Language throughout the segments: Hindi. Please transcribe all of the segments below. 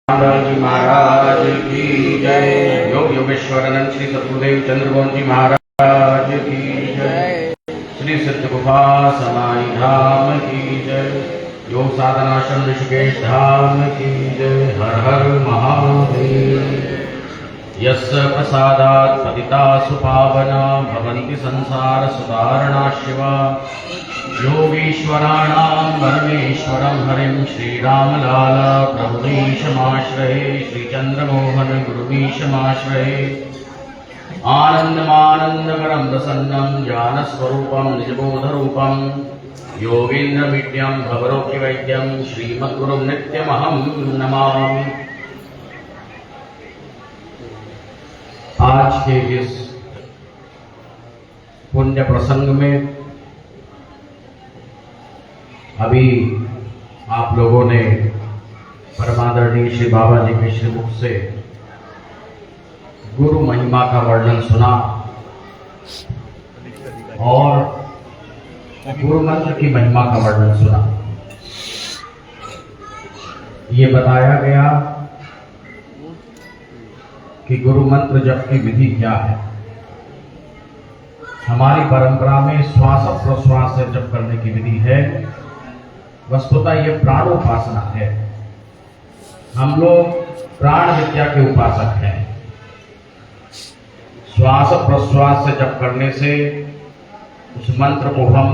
जी महाराज की जय। योग योगेश्वरानंद श्री सतगुरुदेव चंद्रमोहन जी महाराज की जय। श्री सिद्ध गुफा समाई धाम की जय। योग साधनाश्रम ऋषिकेश धाम की जय। हर हर महादेव। यस्य प्रसादात् पतिता सुपावना भवन्ति संसार सुधारणा शिवा। योगीश्वराणां परमेश्वरं हरिं श्रीरामलाल प्रभुमीशमाश्रये। श्रीचन्द्रमोहन गुरुमीशमाश्रये। आनन्दमानन्दकरं प्रसन्नं ज्ञानस्वरूपं निजबोधरूपं योगीन्द्रमीड्यं भवरोग्यवैद्यं श्रीमद्गुरुं नित्यमहं नमामि। आज के इस पुण्य प्रसंग में अभी आप लोगों ने परमादरणीय श्री बाबा जी के श्रीमुख से गुरु महिमा का वर्णन सुना और गुरु मंत्र की महिमा का वर्णन सुना। ये बताया गया कि गुरु मंत्र जप की विधि क्या है। हमारी परंपरा में श्वास प्रश्वास से जप करने की विधि है। वस्तुतः ये प्राणोपासना है। हम लोग प्राण विद्या के उपासक हैं। श्वास प्रश्वास से जप करने से उस मंत्र को हम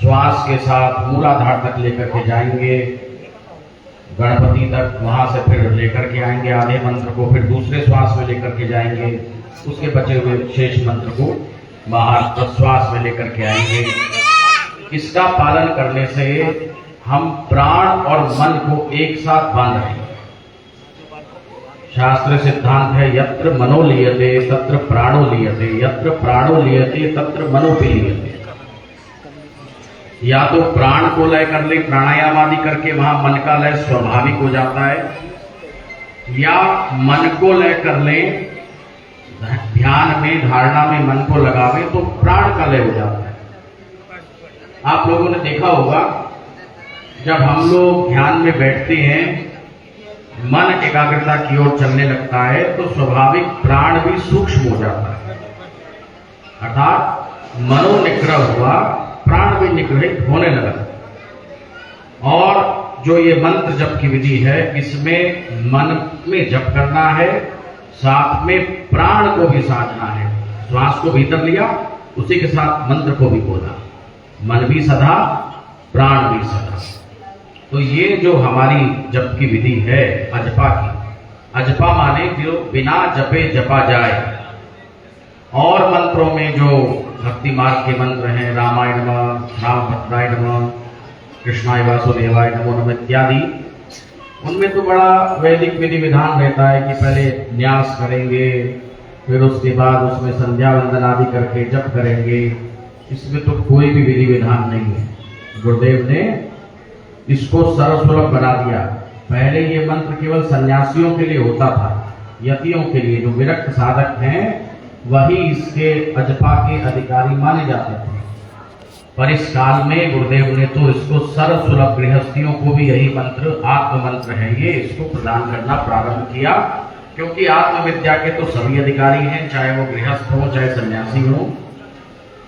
श्वास के साथ मूलाधार तक लेकर के जाएंगे, गणपति तक, वहां से फिर लेकर के आएंगे आधे मंत्र को, फिर दूसरे श्वास में लेकर के जाएंगे, उसके बचे हुए शेष मंत्र को बाहर प्रश्वास में लेकर के आएंगे। इसका पालन करने से हम प्राण और मन को एक साथ बांध रहे हैं। शास्त्र सिद्धांत है यत्र मनो लीयते तत्र प्राणो लीयते, यत्र प्राणो लीयते तत्र मनोपि लीयते। या तो प्राण को लय कर ले प्राणायाम आदि करके, वहां मन का लय स्वाभाविक हो जाता है, या मन को लय कर ले ध्यान में धारणा में मन को लगावे तो प्राण का लय हो जाता है। आप लोगों ने देखा होगा जब हम लोग ध्यान में बैठते हैं, मन एकाग्रता की ओर चलने लगता है तो स्वाभाविक प्राण भी सूक्ष्म हो जाता है, अर्थात मनोनिग्रह हुआ, प्राण भी निग्रहित होने लगा। और जो ये मंत्र जप की विधि है, इसमें मन में जप करना है, साथ में प्राण को भी साधना है। श्वास को भीतर लिया, उसी के साथ मंत्र को भी बोला, मन भी सधा प्राण भी सधा। तो ये जो हमारी जप की विधि है अजपा की, अजपा माने जो बिना जपे जपा जाए। और मंत्रों में जो भक्ति मार्ग के मंत्र हैं, रामाय नमः, राम भद्राय नमः, कृष्णाय वासुदेवाय नमो नमः इत्यादि, उनमें तो बड़ा वैदिक विधि विधान रहता है कि पहले न्यास करेंगे, फिर उसके बाद उसमें संध्या वंदन आदि करके जप करेंगे। इसमें तो कोई भी विधि विधान नहीं है। गुरुदेव ने इसको सर्वसुलभ बना दिया। पहले ये मंत्र केवल सन्यासियों के लिए होता था, यतियों के लिए, जो विरक्त साधक हैं वही इसके अजपा के अधिकारी माने जाते थे। पर इस काल में गुरुदेव ने तो इसको सर्वसुलभ, गृहस्थियों को भी यही मंत्र, आत्म मंत्र है ये, इसको प्रदान करना प्रारंभ किया। क्योंकि आत्म विद्या के तो सभी अधिकारी हैं, चाहे वो गृहस्थ हो चाहे सन्यासी हो।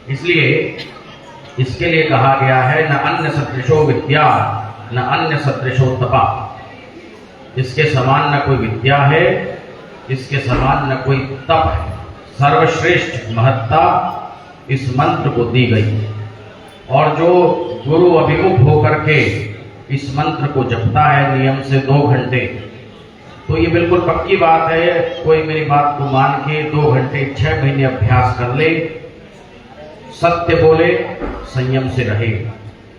इसलिए इसके लिए कहा गया है न अन्य सदृशो विद्या न अन्य सदृशो तपा। इसके समान न कोई विद्या है, इसके समान न कोई तप है। सर्वश्रेष्ठ महत्ता इस मंत्र को दी गई। और जो गुरु अभिमुख होकर के इस मंत्र को जपता है नियम से 2 घंटे, तो ये बिल्कुल पक्की बात है, कोई मेरी बात को मान के 2 घंटे 6 महीने अभ्यास कर ले, सत्य बोले, संयम से रहे,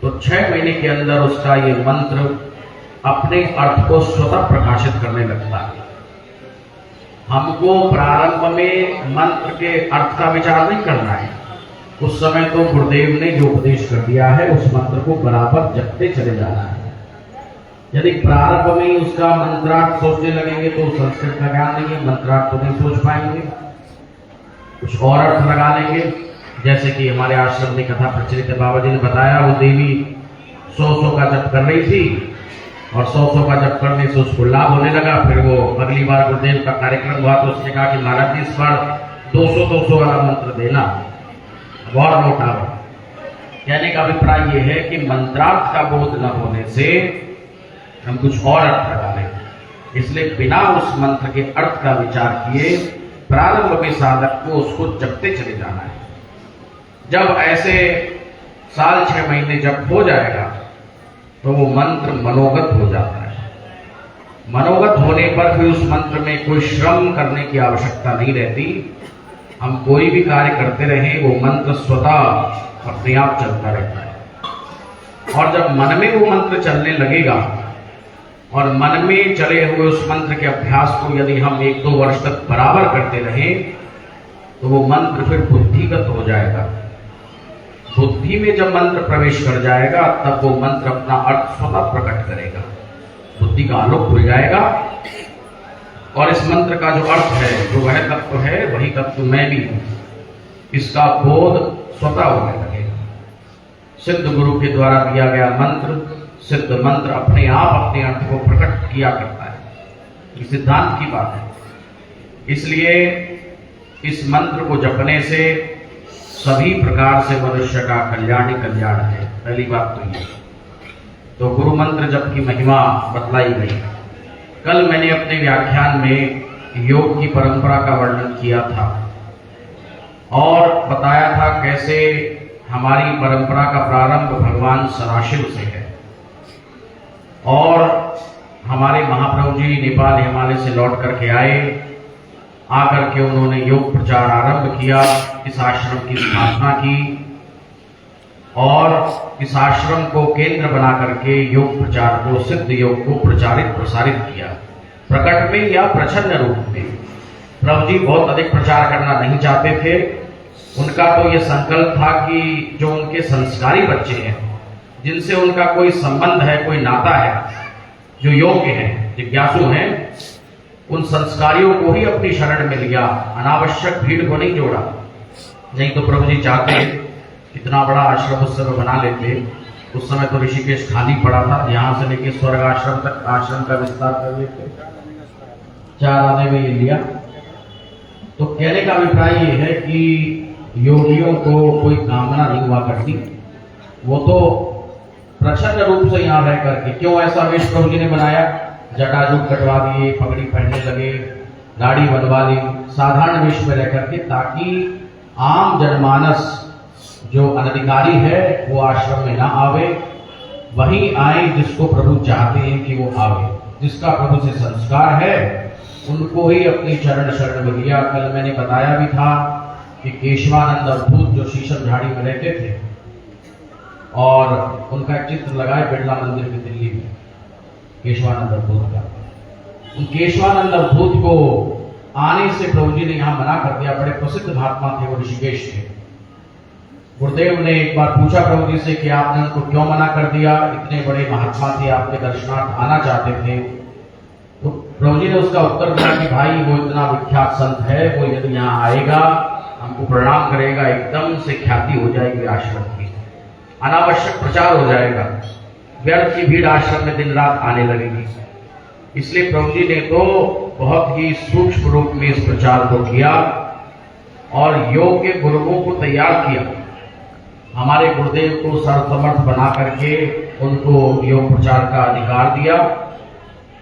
तो 6 महीने के अंदर उसका ये मंत्र अपने अर्थ को स्वतः प्रकाशित करने लगता है। हमको प्रारंभ में मंत्र के अर्थ का विचार नहीं करना है। उस समय तो गुरुदेव ने जो उपदेश कर दिया है उस मंत्र को बराबर जपते चले जाना है। यदि प्रारंभ में ही उसका मंत्रार्थ सोचने लगेंगे तो संस्कृत का ज्ञान नहीं है, मंत्रार्थ तो नहीं सोच पाएंगे, कुछ और अर्थ लगा लेंगे। जैसे कि हमारे आश्रम में कथा प्रचलित है, बाबा जी ने बताया वो देवी 100 का जप कर रही थी, और 100 का जब करने से उसको लाभ होने लगा। फिर वो अगली बार गुरुदेव का कार्यक्रम हुआ तो उसने कहा कि महाराज जी इस बार 200 वाला मंत्र देना, और नोट आवे। कहने का अभिप्राय ये है कि मंत्रार्थ का बोध न होने से हम कुछ और अर्थ लगा लें, इसलिए बिना उस मंत्र के अर्थ का विचार किए प्रारंभ में साधक को उसको जपते चले जाना है। जब ऐसे साल 6 महीने जब हो जाएगा तो वो मंत्र मनोगत हो जाता है। मनोगत होने पर फिर उस मंत्र में कोई श्रम करने की आवश्यकता नहीं रहती। हम कोई भी कार्य करते रहें वो मंत्र स्वतः अपने आप चलता रहता है। और जब मन में वो मंत्र चलने लगेगा और मन में चले हुए उस मंत्र के अभ्यास को यदि हम 1-2 वर्ष तक बराबर करते रहें तो वो मंत्र फिर बुद्धिगत हो जाएगा। बुद्धि में जब मंत्र प्रवेश कर जाएगा तब वो मंत्र अपना अर्थ स्वतः प्रकट करेगा, बुद्धि का आलोक खुल जाएगा और इस मंत्र का जो अर्थ है, जो वह तत्व है, वही तत्व मैं भी हूं, इसका बोध स्वतः होने लगेगा। सिद्ध गुरु के द्वारा दिया गया मंत्र, सिद्ध मंत्र अपने आप अपने अर्थ को प्रकट किया करता है। ये सिद्धांत की बात है। इसलिए इस मंत्र को जपने से सभी प्रकार से मनुष्य का कल्याण ही कल्याण है। पहली बात तो ये। तो गुरु मंत्र जप की महिमा बतलाई गई। कल मैंने अपने व्याख्यान में योग की परंपरा का वर्णन किया था और बताया था कैसे हमारी परंपरा का प्रारंभ भगवान सदाशिव से है और हमारे महाप्रभु जी नेपाल हिमालय से लौट करके आए। आकर के उन्होंने योग प्रचार आरंभ किया, इस आश्रम की स्थापना की और इस आश्रम को केंद्र बना करके योग प्रचार को, सिद्ध योग को प्रचारित प्रसारित किया, प्रकट में या प्रच्छन्न रूप में। प्रभु जी बहुत अधिक प्रचार करना नहीं चाहते थे। उनका तो ये संकल्प था कि जो उनके संस्कारी बच्चे हैं, जिनसे उनका कोई संबंध है, कोई नाता है, जो योग्य हैं, जिज्ञासु हैं, उन संस्कारियों को ही अपनी शरण में लिया, अनावश्यक भीड़ को नहीं जोड़ा। नहीं तो प्रभु जी चाहते इतना बड़ा आश्रम उस समय बना लेते। उस समय तो ऋषिकेश खाली पड़ा था, यहाँ से लेके स्वर्ग आश्रम तक आश्रम का विस्तार कर लेते, 4 आने में ये लिया। तो कहने का अभिप्राय ये है कि योगियों को कोई कामना नहीं हुआ करती, वो तो प्रच्छन्न रूप से यहाँ रह करके। क्यों ऐसा वेश प्रभु जी ने बनाया? जटाजूट कटवा दिए, पगड़ी पहनने लगे, दाढ़ी बनवा ली, साधारण वेश में रह करके, ताकि आम जनमानस जो अनधिकारी है वो आश्रम में ना आवे, वही आए जिसको प्रभु चाहते हैं कि वो आवे, जिसका प्रभु से संस्कार है उनको ही अपनी चरण शरण में लिया। कल मैंने बताया भी था कि केशवानंद अवधूत जो शीशम झाड़ी में रहते थे और उनका एक चित्र लगाए बिरला मंदिर में दिल्ली में, केशवानंद अवधूत का। उन केशवानंद अवधूत को आने से प्रभु जी ने यहाँ मना कर दिया। बड़े प्रसिद्ध महात्मा थे वो, ऋषिकेश के। गुरुदेव ने एक बार पूछा प्रभु जी से कि आपने उनको क्यों मना कर दिया? इतने बड़े महात्मा थे, आपके दर्शनार्थ आना चाहते थे। तो प्रभु जी ने उसका उत्तर दिया कि भाई वो इतना विख्यात संत है, वो यदि यहाँ आएगा हमको प्रणाम करेगा, एकदम से ख्याति हो जाएगी आश्रम की, अनावश्यक प्रचार हो जाएगा, व्यर्थ की भीड़ आश्रम में दिन रात आने लगेगी। इसलिए प्रभु जी ने तो बहुत ही सूक्ष्म रूप में इस प्रचार को किया और योग्य गुरुओं को तैयार किया। हमारे गुरुदेव को सर्वसमर्थ बना करके उनको योग प्रचार का अधिकार दिया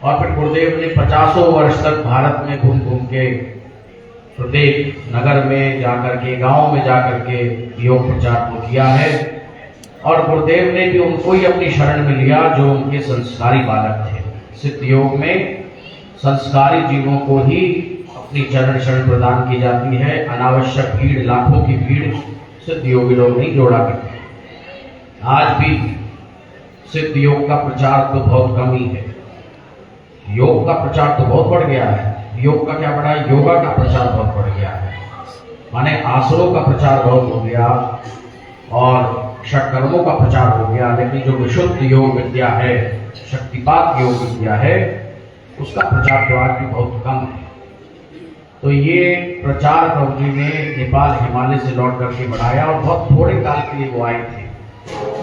और फिर गुरुदेव ने 50 वर्ष तक भारत में घूम घूम के प्रत्येक नगर में जाकर के, गांव में जाकर के योग प्रचार को किया है। और गुरुदेव ने भी उनको ही अपनी शरण में लिया जो उनके संस्कारी बालक थे। सिद्ध योग में संस्कारी जीवों को ही अपनी चरण शरण प्रदान की जाती है। अनावश्यक भीड़, लाखों की भीड़ सिद्ध योगी लोग नहीं जोड़ा करते। आज भी सिद्ध योग का प्रचार तो बहुत कम ही है। योग का प्रचार तो बहुत बढ़ गया है। योग का क्या बढ़ा है? योगा का प्रचार बहुत बढ़ गया है। माने आसनों का प्रचार बहुत हो गया और षटकर्मों का प्रचार हो गया, लेकिन जो विशुद्ध योग विद्या है, शक्तिपात योग विद्या है, उसका प्रचार तो आज भी बहुत कम है। तो ये प्रचार प्रभु जी ने नेपाल हिमालय से लौट करके बढ़ाया और बहुत थोड़े काल के लिए वो आए थे।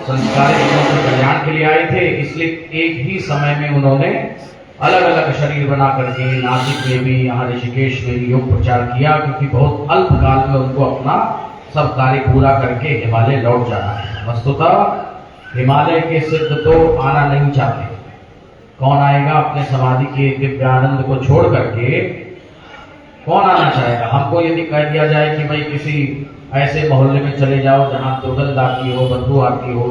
संस्कारी जीवों के कल्याण के लिए आए थे, इसलिए एक ही समय में उन्होंने अलग अलग शरीर बना करके नासिक में भी, यहाँ ऋषिकेश में भी योग प्रचार किया, क्योंकि बहुत अल्प काल में उनको अपना सब कार्य पूरा करके हिमालय लौट जाना है। वस्तुतः हिमालय के सिद्ध तो आना नहीं चाहते। कौन आएगा अपने समाधि के दिव्यानंद को छोड़ करके? कौन आना चाहेगा? हमको यदि कह दिया जाए कि भाई किसी ऐसे मोहल्ले में चले जाओ जहाँ दुर्गंध आती हो, बदबू आती हो,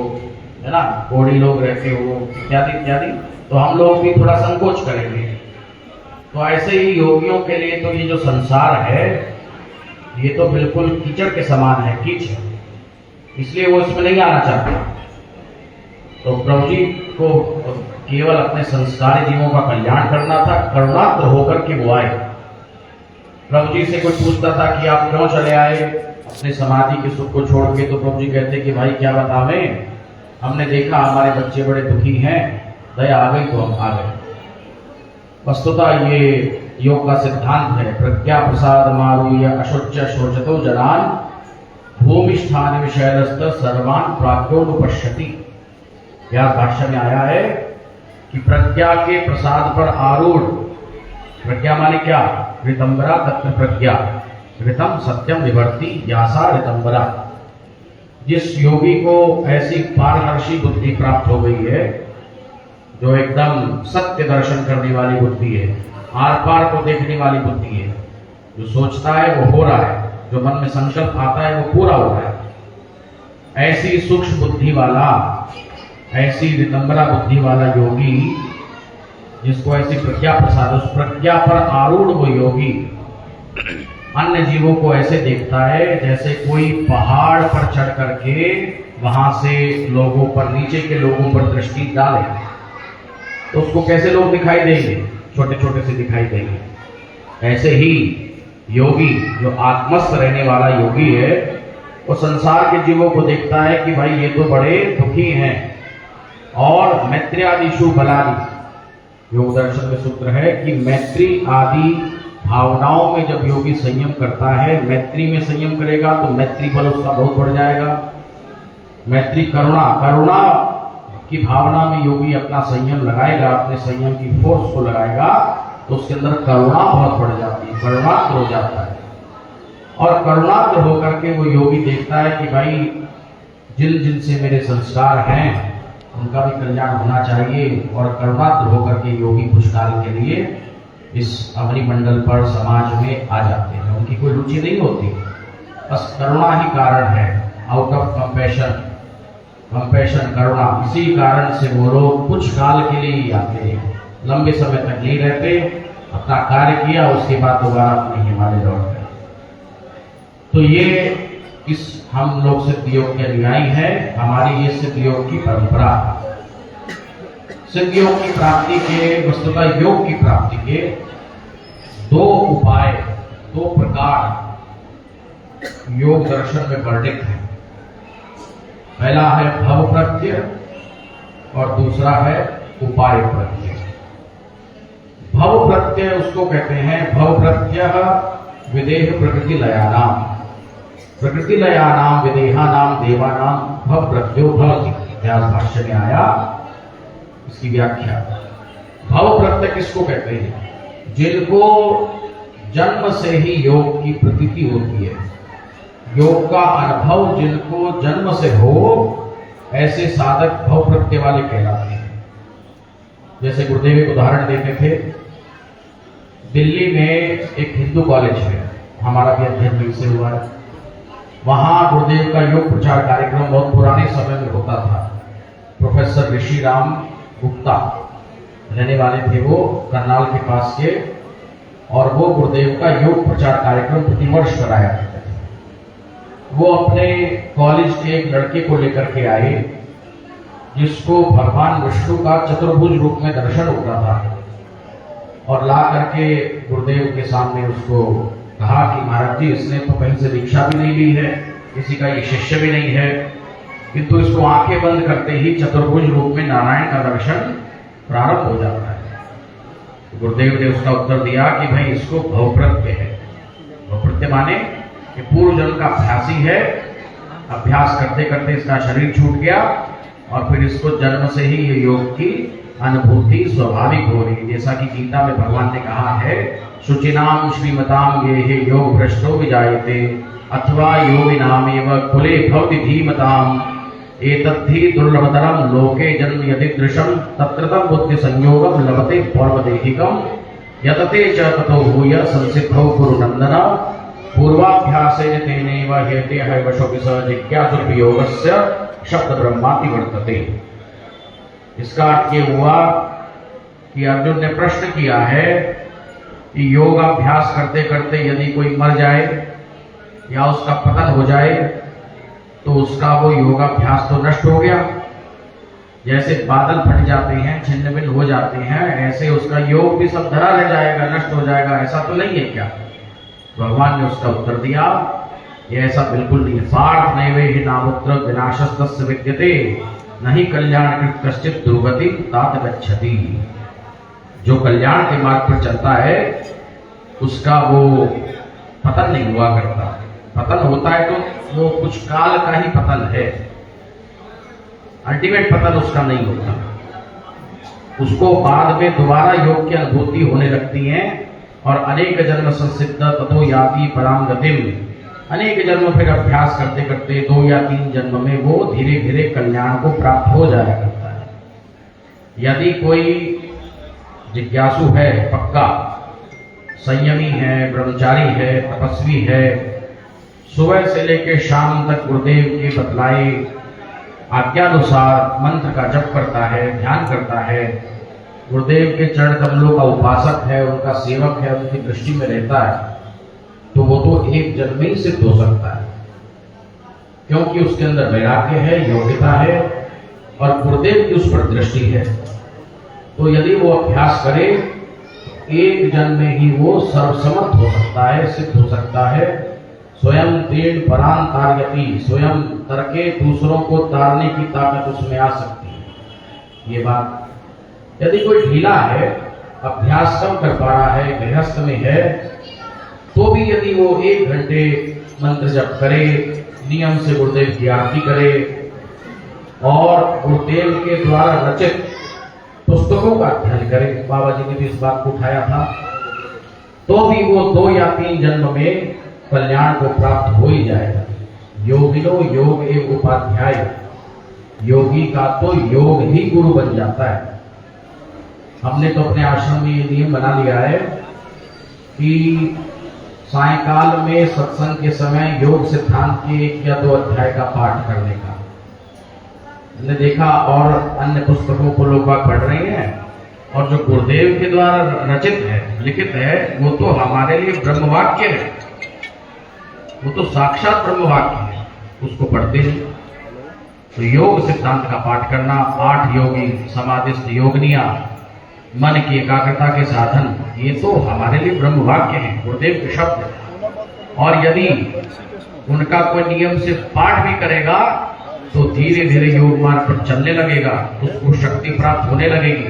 है ना, कोढ़ी लोग रहते हो, इत्यादि इत्यादि, तो हम लोग भी थोड़ा संकोच करेंगे। तो ऐसे ही योगियों के लिए तो ये जो संसार है ये तो बिल्कुल कीचड़ के समान है, कीचड़, इसलिए वो इसमें नहीं आना चाहते। तो प्रभु जी को केवल अपने संस्कारी जीवों का कल्याण करना था, करुणात्र होकर के वो आए। प्रभु जी से कोई पूछता था कि आप क्यों चले आए अपने समाधि के सुख को छोड़ के, तो प्रभु जी कहते कि भाई क्या बतावें, हमने देखा हमारे बच्चे बड़े दुखी हैं, दया आ गई तो हम आ गए। वस्तुतः ये योग का सिद्धांत है, प्रज्ञा प्रसाद मारूय अशोच शोचतो जनान भूमिष्ठान विषयस्त सर्वान प्राज्ञोनुपश्यति। व्यास भाष्य में आया है कि प्रज्ञा के प्रसाद पर आरूढ़, प्रज्ञा माने क्या? ऋतंबरा तत्व प्रज्ञा, ऋतम सत्यम निवर्ती यासा ऋतंबरा। जिस योगी को ऐसी पारदर्शी बुद्धि प्राप्त हो गई है, जो एकदम सत्य दर्शन करने वाली बुद्धि है, आर पार को देखने वाली बुद्धि है, जो सोचता है वो हो रहा है, जो मन में संकल्प आता है वो पूरा हो रहा है, ऐसी सूक्ष्म बुद्धि वाला, ऐसी ऋतंबरा बुद्धि वाला योगी, जिसको ऐसी प्रज्ञा प्रसाद, उस प्रज्ञा पर आरूढ़ वो योगी अन्य जीवों को ऐसे देखता है जैसे कोई पहाड़ पर चढ़ करके वहां से लोगों पर, नीचे के लोगों पर दृष्टि डाले, तो उसको कैसे लोग दिखाई देंगे? छोटे छोटे से दिखाई देंगे। ऐसे ही योगी, जो आत्मस्थ रहने वाला योगी है, वो संसार के जीवों को देखता है कि भाई ये तो बड़े दुखी हैं, और मैत्र्यादिषु बलानि, योग दर्शन में सूत्र है कि मैत्री आदि भावनाओं में जब योगी संयम करता है, मैत्री में संयम करेगा तो मैत्री बल उसका बहुत बढ़ जाएगा। मैत्री करुणा, करुणा की भावना में योगी अपना संयम लगाएगा, अपने संयम की फोर्स को लगाएगा, तो उसके अंदर करुणा बहुत बढ़ जाती है, करुणात्र हो जाता है। और करुणात्र होकर के वो योगी देखता है कि भाई जिन जिन से मेरे संस्कार हैं उनका भी कल्याण होना चाहिए, और करुणात्र होकर के योगी कुछ काल के लिए इस अग्निमंडल पर समाज में आ जाते हैं। उनकी कोई रुचि नहीं होती, बस करुणा ही कारण है, आउट ऑफ कंपैशन, कंपैशन करुणा, इसी कारण से वो लोग कुछ काल के लिए ही आते हैं, लंबे समय तक नहीं रहते, अपना कार्य किया उसके बाद दोबारा अपने हिमालय लौट गए। तो ये इस हम लोग सिद्ध योग के अनुयायी हैं, हमारी ये सिद्ध योग की परंपरा। सिद्ध योग की प्राप्ति के, वस्तुतः योग की प्राप्ति के दो उपाय, दो प्रकार योग दर्शन में वर्णित है। पहला है भव प्रत्यय और दूसरा है उपाय प्रत्यय। भव प्रत्यय उसको कहते हैं, भव प्रत्यय विदेह प्रकृति लयानाम, प्रकृति लयानाम विदेहानाम देवानाम भव प्रत्ययो भवति। व्यास भाष्य में आया इसकी व्याख्या। भव प्रत्यय किसको कहते हैं? जिनको जन्म से ही योग की प्रतीति होती है, योग का अनुभव जिनको जन्म से हो, ऐसे साधक भव प्रत्यय वाले कहलाते हैं। जैसे गुरुदेव एक उदाहरण देते थे, दिल्ली में एक हिंदू कॉलेज है, हमारा भी अध्ययन वहीं से हुआ है, वहां गुरुदेव का योग प्रचार कार्यक्रम बहुत पुराने समय में होता था। प्रोफेसर ऋषि राम गुप्ता रहने वाले थे वो, करनाल के पास के, और वो गुरुदेव का योग प्रचार कार्यक्रम प्रतिवर्ष कराया करते थे। वो अपने कॉलेज के एक लड़के को लेकर के आए, जिसको भगवान विष्णु का चतुर्भुज रूप में दर्शन हो रहा था, और ला करके गुरुदेव के सामने उसको कहा कि महाराज जी, इसने तो कहीं से दीक्षा भी नहीं ली है, किसी का ये शिष्य भी नहीं है, किंतु इसको आंखें बंद करते ही चतुर्भुज रूप में नारायण का दर्शन प्रारंभ हो जाता है। तो गुरुदेव ने उसका उत्तर दिया कि भाई इसको भवप्रत्यय है। भवप्रत्यय माने कि पूर्व जन्म का अभ्यासी है, अभ्यास करते करते इसका शरीर छूट गया, और फिर इसको जन्म से ही ये योग की अनुभूति स्वाभाविक हो रही। जैसा कि गीता में भगवान ने कहा है, शुचिनाम श्रीमताम ये योग भ्रष्टो विजायते अथवा योगिनामेव कुले भवति धीमताम एतद्धि दुर्लभतरम लोके जन्म यदि दृशम तत्रतम बुद्धि संयोगम लभते पौर्वदेहिकम यतते च ततो भूय संसिद्धौ गुरुनंदन पूर्वाभ्यासेन तेनैव हेते हैवशो विस जिज्ञासुर्वियोगस्य शब्द ब्रह्माति वर्तते। इसका अर्थ ये हुआ कि अर्जुन ने प्रश्न किया है कि योगाभ्यास करते करते यदि कोई मर जाए या उसका पतन हो जाए तो उसका वो योगाभ्यास तो नष्ट हो गया। जैसे बादल फट जाते हैं, छिन्न भिन्न हो जाते हैं, ऐसे उसका योग भी सब धरा रह जाएगा, नष्ट हो जाएगा, ऐसा तो नहीं है क्या? भगवान ने उसका उत्तर दिया, ये ऐसा बिल्कुल नहीं है। पार्थ नैवे हि नामुत्र विनाशस्तस्य विद्यते नहीं कल्याण कृत कश्चित दुर्गति तात गच्छति। जो कल्याण के मार्ग पर चलता है उसका वो पतन नहीं हुआ करता। पतन होता है तो वो कुछ काल का ही पतन है, अल्टीमेट पतन उसका नहीं होता। उसको बाद में दोबारा योग की अनुभूति होने लगती है और अनेक जन्म संसिद्ध ततो याति पराम गतिम, अनेक जन्म फिर अभ्यास करते करते 2 या 3 जन्म में वो धीरे धीरे कल्याण को प्राप्त हो जाया करता है। यदि कोई जिज्ञासु है, पक्का संयमी है, ब्रह्मचारी है, तपस्वी है, सुबह से लेकर शाम तक गुरुदेव के बतलाए आज्ञानुसार मंत्र का जप करता है, ध्यान करता है, गुरुदेव के चरण कमलों का उपासक है, उनका सेवक है, उनकी दृष्टि में रहता है, तो वो तो एक जन्म में ही सिद्ध हो सकता है, क्योंकि उसके अंदर वैराग्य है, योग्यता है और गुरुदेव की उस पर दृष्टि है। तो यदि वो अभ्यास करे एक जन्म में ही वो सर्वसमर्थ हो सकता है, सिद्ध हो सकता है। स्वयं तीर्ण परान तारयति, स्वयं तरके दूसरों को तारने की ताकत उसमें आ सकती है। ये बात यदि कोई ढीला है, अभ्यास कम कर पा रहा है, गृहस्थ में है, तो भी यदि वो 1 घंटे मंत्र जप करे, नियम से गुरुदेव की आरती करे और गुरुदेव के द्वारा रचित पुस्तकों का अध्ययन करे, बाबा जी ने भी इस बात को उठाया था, तो भी वो 2 या 3 जन्म में कल्याण को प्राप्त हो ही जाएगा। योगिनो योग एक उपाध्याय, योगी का तो योग ही गुरु बन जाता है। हमने तो अपने आश्रम में ये नियम बना लिया है कि सायकाल में सत्संग के समय योग सिद्धांत के 1 या 2 अध्याय का पाठ करने का। हमने देखा और अन्य पुस्तकों को लोग पढ़ रहे हैं और जो गुरुदेव के द्वारा रचित है, लिखित है, वो तो हमारे लिए ब्रह्मवाक्य है, वो तो साक्षात ब्रह्मवाक्य है, उसको पढ़ते हैं। तो योग सिद्धांत का पाठ करना, 8 योगी समाधिस्थ योगनिया, मन की एकाग्रता के साधन, ये तो हमारे लिए ब्रह्मवाक्य है, गुरुदेव के शब्द है। और यदि उनका कोई नियम से पाठ भी करेगा तो धीरे धीरे योग मार्ग पर चलने लगेगा, उसको शक्ति प्राप्त होने लगेगी।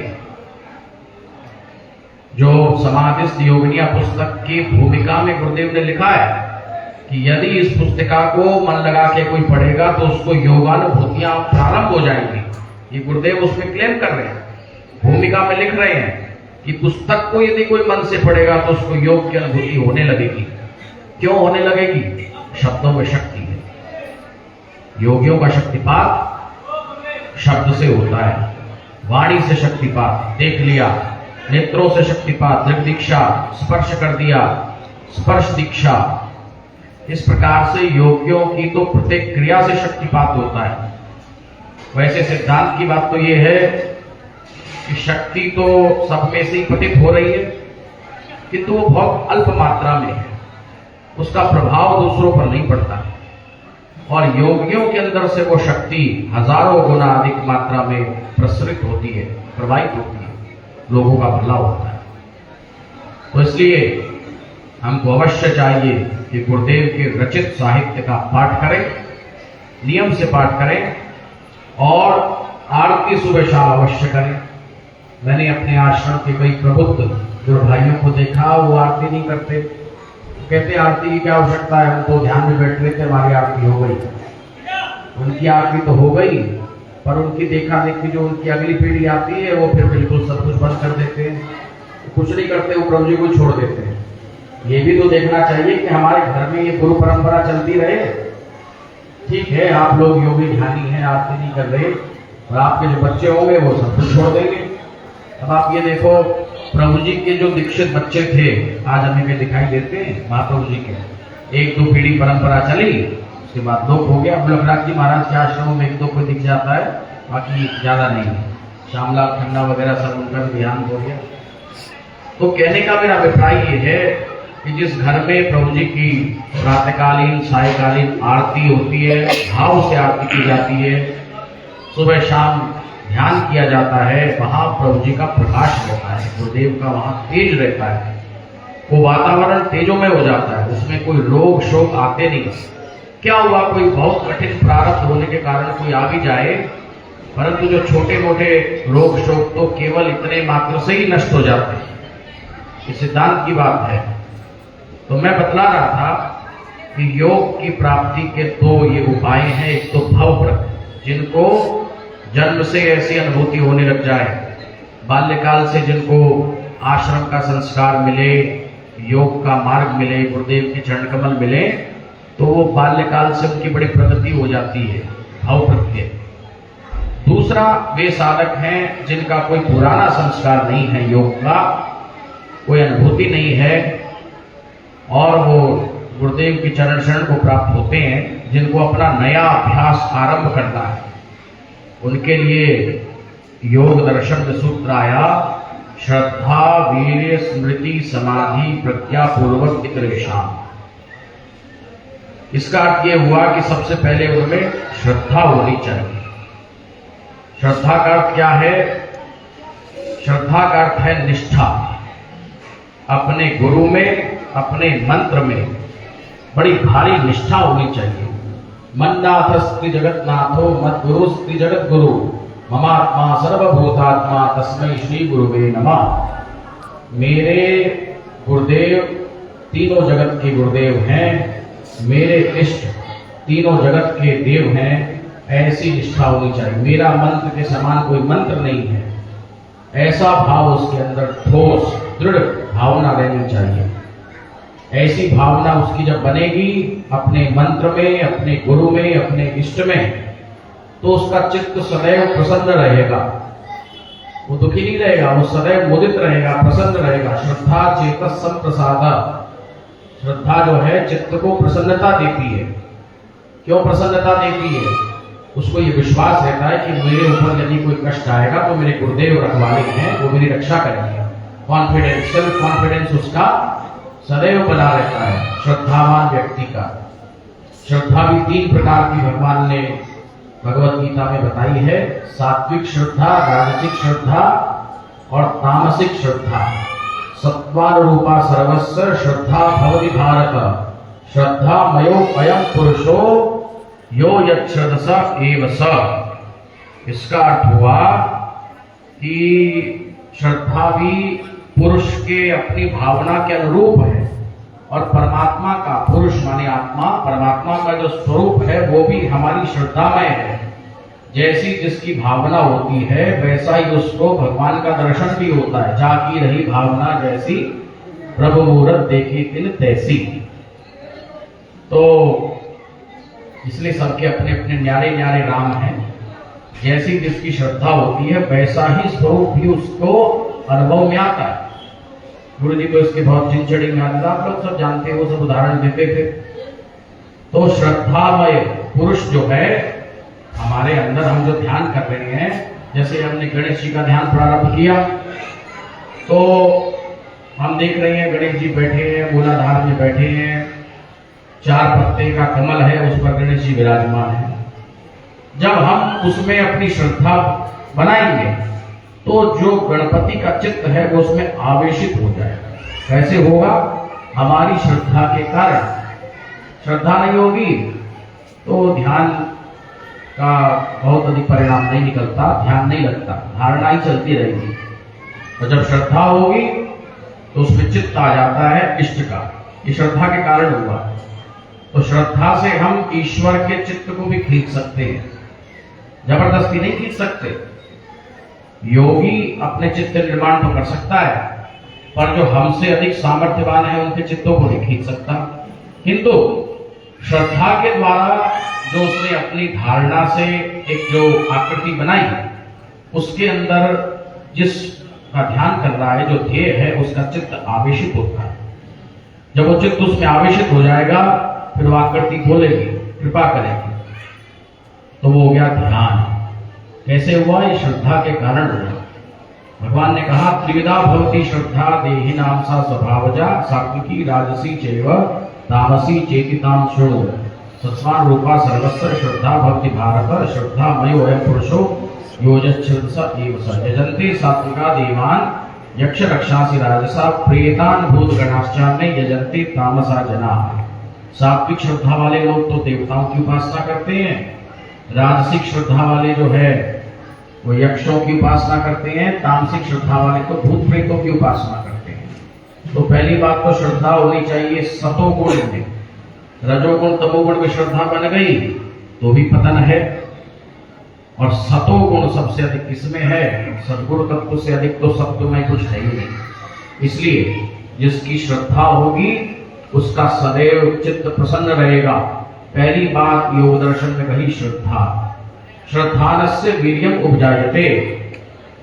जो समाधिस्थ योगनिया पुस्तक की भूमिका में गुरुदेव ने लिखा है कि यदि इस पुस्तिका को मन लगा के कोई पढ़ेगा तो उसको योगानुभूतियां प्रारंभ हो जाएंगी। ये गुरुदेव उसमें क्लेम कर रहे हैं, भूमिका में लिख रहे हैं कि पुस्तक को यदि कोई मन से पढ़ेगा तो उसको योग की अनुभूति होने लगेगी। क्यों होने लगेगी? शब्दों में शक्ति है। योगियों का शक्तिपात शब्द से होता है, वाणी से शक्तिपात, देख लिया, नेत्रों से शक्तिपात, दृढ़ दीक्षा, स्पर्श कर दिया, स्पर्श दीक्षा। इस प्रकार से योगियों की तो प्रत्येक क्रिया से शक्तिपात होता है। वैसे सिद्धांत की बात तो ये है कि शक्ति तो सब में से ही पतित हो रही है, किंतु वो बहुत अल्प मात्रा में है, उसका प्रभाव दूसरों पर नहीं पड़ता। और योगियों के अंदर से वो शक्ति हजारों गुना अधिक मात्रा में प्रसरित होती है, प्रवाहित होती है, लोगों का भला होता है। तो इसलिए हमको अवश्य चाहिए कि गुरुदेव के रचित साहित्य का पाठ करें, नियम से पाठ करें और आरती सुबह शाम अवश्य करें। मैंने अपने आश्रम के कई प्रबुद्ध गुरु भाइयों को देखा, वो आरती नहीं करते, कहते आरती की क्या आवश्यकता है, हम तो ध्यान में बैठ रहे थे, हमारी आरती हो गई। उनकी आरती तो हो गई, पर उनकी देखा देखी जो उनकी अगली पीढ़ी आती है वो फिर बिल्कुल सब कुछ बंद कर देते हैं, कुछ नहीं करते, वो प्रभु जी को छोड़ देते हैं। ये भी तो देखना चाहिए कि हमारे घर में ये गुरु परंपरा चलती रहे। ठीक है, आप लोग योगी ध्यानी हैं, आरती नहीं कर रहे, और आपके जो बच्चे होंगे वो सब कुछ छोड़ देंगे। अब आप ये देखो, प्रभु जी के जो दीक्षित बच्चे थे आज हमें भी दिखाई देते हैं, महाप्रभु जी के 1-2 पीढ़ी परंपरा चली, उसके बाद लोप हो गया। बुलकनाथ जी महाराज के आश्रम में 1-2 को दिख जाता है, बाकी ज्यादा नहीं। श्यामलाल खन्ना वगैरह सब उनका ध्यान हो गया। तो कहने का मेरा अभिप्राय ये है कि जिस घर में प्रभु जी की प्रातःकालीन सायकालीन आरती होती है, भाव से आरती की जाती है, सुबह शाम ध्यान किया जाता है, वहां प्रभु जी का प्रकाश रहता है, गुरुदेव का वहां तेज रहता है, वो वातावरण तेजोमय हो जाता है, उसमें कोई रोग शोक आते नहीं। क्या हुआ, कोई बहुत कठिन प्रारब्ध होने के कारण कोई आ भी जाए, परंतु जो छोटे मोटे रोग शोक तो केवल इतने मात्र से ही नष्ट हो जाते हैं। ये सिद्धांत की बात है। तो मैं बतला रहा था कि योग की प्राप्ति के 2 ये उपाय हैं। एक तो भवव्रत, जिनको जन्म से ऐसी अनुभूति होने लग जाए, बाल्यकाल से जिनको आश्रम का संस्कार मिले, योग का मार्ग मिले, गुरुदेव के चरण कमल मिले, तो वो बाल्यकाल से उनकी बड़ी प्रगति हो जाती है भवव्रत के। दूसरा, वे साधक हैं जिनका कोई पुराना संस्कार नहीं है, योग का कोई अनुभूति नहीं है, और वो गुरुदेव की चरण शरण को प्राप्त होते हैं, जिनको अपना नया अभ्यास आरंभ करना है। उनके लिए योग दर्शन में सूत्र आया, श्रद्धा वीर्य स्मृति समाधि प्रज्ञा पूर्वक इतरेषाम। इसका अर्थ यह हुआ कि सबसे पहले उनमें श्रद्धा होनी चाहिए। श्रद्धा का अर्थ क्या है? श्रद्धा का अर्थ है निष्ठा। अपने गुरु में, अपने मंत्र में बड़ी भारी निष्ठा होनी चाहिए। मन्नाथस्ति जगन्नाथो मद्गुरुस्ति जगत गुरु ममात्मा सर्वभूतात्मा तस्मै श्री गुरुवे नमः। मेरे गुरुदेव तीनों जगत के गुरुदेव हैं, मेरे इष्ट तीनों जगत के देव हैं, ऐसी निष्ठा होनी चाहिए। मेरा मंत्र के समान कोई मंत्र नहीं है, ऐसा भाव उसके अंदर ठोस दृढ़ भावना रहनी चाहिए। ऐसी भावना उसकी जब बनेगी अपने मंत्र में, अपने गुरु में, अपने इष्ट में, तो उसका चित्त सदैव प्रसन्न रहेगा, वो दुखी नहीं रहेगा, वो सदैव मुदित रहेगा, प्रसन्न रहेगा। श्रद्धा चेतस संप्रसाद। श्रद्धा जो है चित्त को प्रसन्नता देती है। क्यों प्रसन्नता देती है? उसको ये विश्वास रहता है कि मेरे ऊपर यदि कोई कष्ट आएगा तो मेरे गुरुदेव रखवाले हैं, वो मेरी रक्षा करेंगे। कॉन्फिडेंस, सेल्फ कॉन्फिडेंस उसका सदैव बना रहता है श्रद्धावान व्यक्ति का। श्रद्धा भी 3 प्रकार की भगवान ने भगवत गीता में बताई है, सात्विक श्रद्धा, राजसिक श्रद्धा और तामसिक श्रद्धा। सत्वानुरूपा सर्वस्व श्रद्धा भवति भारत, श्रद्धा मयो अयम पुरुषो यो यच्छ्रद्धस एव स। इसका अर्थ हुआ कि श्रद्धा भी पुरुष के अपनी भावना के अनुरूप है, और परमात्मा का, पुरुष माने आत्मा, परमात्मा का जो स्वरूप है वो भी हमारी श्रद्धामय है। जैसी जिसकी भावना होती है वैसा ही उसको भगवान का दर्शन भी होता है। जाकी रही भावना जैसी, प्रभु मूरत देखी तिन तैसी। तो इसलिए सबके अपने अपने न्यारे न्यारे राम हैं। जैसी जिसकी श्रद्धा होती है वैसा ही स्वरूप भी उसको अनुभव में आता है। गुरु जी को इसके बहुत चिंचड़ी में आता, आप लोग सब जानते हैं, वो सब उदाहरण देते थे। तो श्रद्धामय पुरुष जो है हमारे अंदर, हम जो ध्यान कर रहे हैं, जैसे हमने गणेश जी का ध्यान प्रारंभ किया तो हम देख रहे हैं गणेश जी बैठे हैं, मूलाधार में बैठे हैं, 4 पत्ते का कमल है, उस पर गणेश जी विराजमान है। जब हम उसमें अपनी श्रद्धा बनाएंगे तो जो गणपति का चित्त है वो उसमें आवेशित हो जाएगा। कैसे होगा? हमारी श्रद्धा के कारण। श्रद्धा नहीं होगी तो ध्यान का बहुत अधिक परिणाम नहीं निकलता, ध्यान नहीं लगता, धारणा ही चलती रहेगी। और जब श्रद्धा होगी तो उसमें चित्त आ जाता है इष्ट का। ये श्रद्धा के कारण हुआ। तो श्रद्धा से हम ईश्वर के चित्त को भी खींच सकते हैं। जबरदस्ती नहीं खींच सकते। योगी अपने चित्त निर्माण तो कर सकता है, पर जो हमसे अधिक सामर्थ्यवान है उनके चित्तों को नहीं खींच सकता। किंतु श्रद्धा के द्वारा जो उसने अपनी धारणा से एक जो आकृति बनाई, उसके अंदर जिसका ध्यान कर रहा है, जो ध्येय है, उसका चित्त आवेशित होता है। जब वो चित्त उसमें आवेशित हो जाएगा, फिर वो आकृति खोलेगी, कृपा करेगी, तो वो हो गया ध्यान। कैसे हुआ? ये श्रद्धा के कारण हुआ। भगवान ने कहा त्रिविधा भवती श्रद्धा देहिनां सा स्वभावजा सात्विकी राजसी चैव तामसी चेतितां शृणु सत्स्वान् रूपा सर्वस्य श्रद्धा भवति भारत श्रद्धा मयो अयं पुरुषो योजच्छ्रद्ध स एव स यजन्ते सात्विका देवान् यक्ष रक्षांसि राजसा प्रेतान् भूतगणाश्चान्ये यजन्ते तामसा जनाः। सात्विक श्रद्धा वाले लोग तो देवताओं की उपासना करते हैं, राजसिक श्रद्धा वाले जो है वो यक्षों की उपासना करते हैं, तामसिक श्रद्धा वाले तो भूत प्रेतों की उपासना करते हैं। तो पहली बात तो श्रद्धा होनी चाहिए सतोगुण में। रजोगुण तमोगुण में श्रद्धा बन गई तो भी पतन है, और सतोगुण सबसे अधिक किसमें है? सद्गुण तत्व से अधिक तो सत्व में कुछ है ही नहीं। इसलिए जिसकी श्रद्धा होगी उसका सदैव चित्त प्रसन्न रहेगा। पहली बात योग दर्शन में कही श्रद्धा। श्रद्धानस्य वीर्यम उपजायते।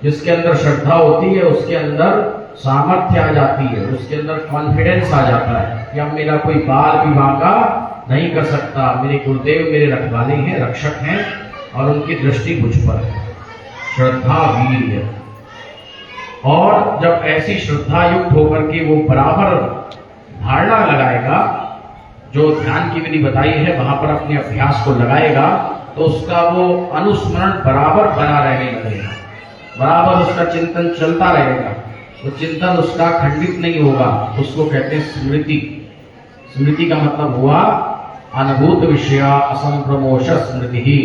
जिसके अंदर श्रद्धा होती है उसके अंदर सामर्थ्य आ जाती है, उसके अंदर कॉन्फिडेंस आ जाता है कि अब मेरा कोई बाल भी बांका नहीं कर सकता, मेरे गुरुदेव मेरे रखवाले हैं, रक्षक हैं और उनकी दृष्टि मुझ पर है। श्रद्धा वीर्य। और जब ऐसी श्रद्धा युक्त होकर के वो बराबर धारणा लगाएगा, जो ध्यान की विधि बताई है वहां पर अपने अभ्यास को लगाएगा, तो उसका वो अनुस्मरण बराबर बना रहने लगेगा, बराबर उसका चिंतन चलता रहेगा। वो चिंतन उसका खंडित नहीं होगा। उसको कहते हैं स्मृति। स्मृति का मतलब हुआ अनुभूत विषया असंप्रमोश स्मृति ही।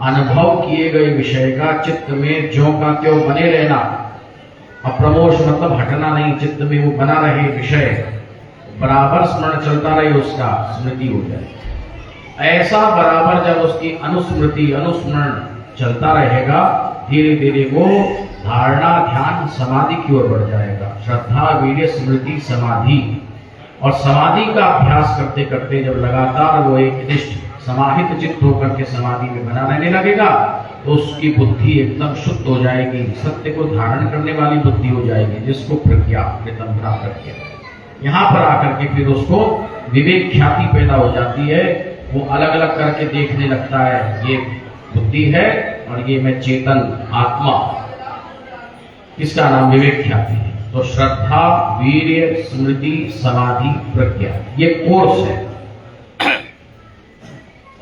अनुभव किए गए विषय का चित्त में ज्यों का त्यों बने रहना। अप्रमोश मतलब हटना नहीं, चित्त में वो बना रहे विषय, बराबर स्मरण चलता रहे, उसका स्मृति हो जाए। ऐसा बराबर जब उसकी अनुस्मृति अनुस्मरण चलता रहेगा, धीरे धीरे वो धारणा ध्यान समाधि की ओर बढ़ जाएगा। श्रद्धा वीर्य स्मृति समाधि। और समाधि का अभ्यास करते करते जब लगातार वो एक निष्ठ समाहित चित्त होकर के समाधि में बना रहने लगेगा, तो उसकी बुद्धि एकदम शुद्ध हो जाएगी, सत्य को धारण करने वाली बुद्धि हो जाएगी, जिसको प्रज्ञा प्रतंत्रा प्रज्ञा। यहाँ पर आकर के फिर उसको विवेक ख्याति पैदा हो जाती है। वो अलग अलग करके देखने लगता है, ये बुद्धि है और ये मैं चेतन आत्मा। इसका नाम विवेक ख्याति है। तो श्रद्धा वीर्य स्मृति समाधि प्रज्ञा, ये कोर्स है।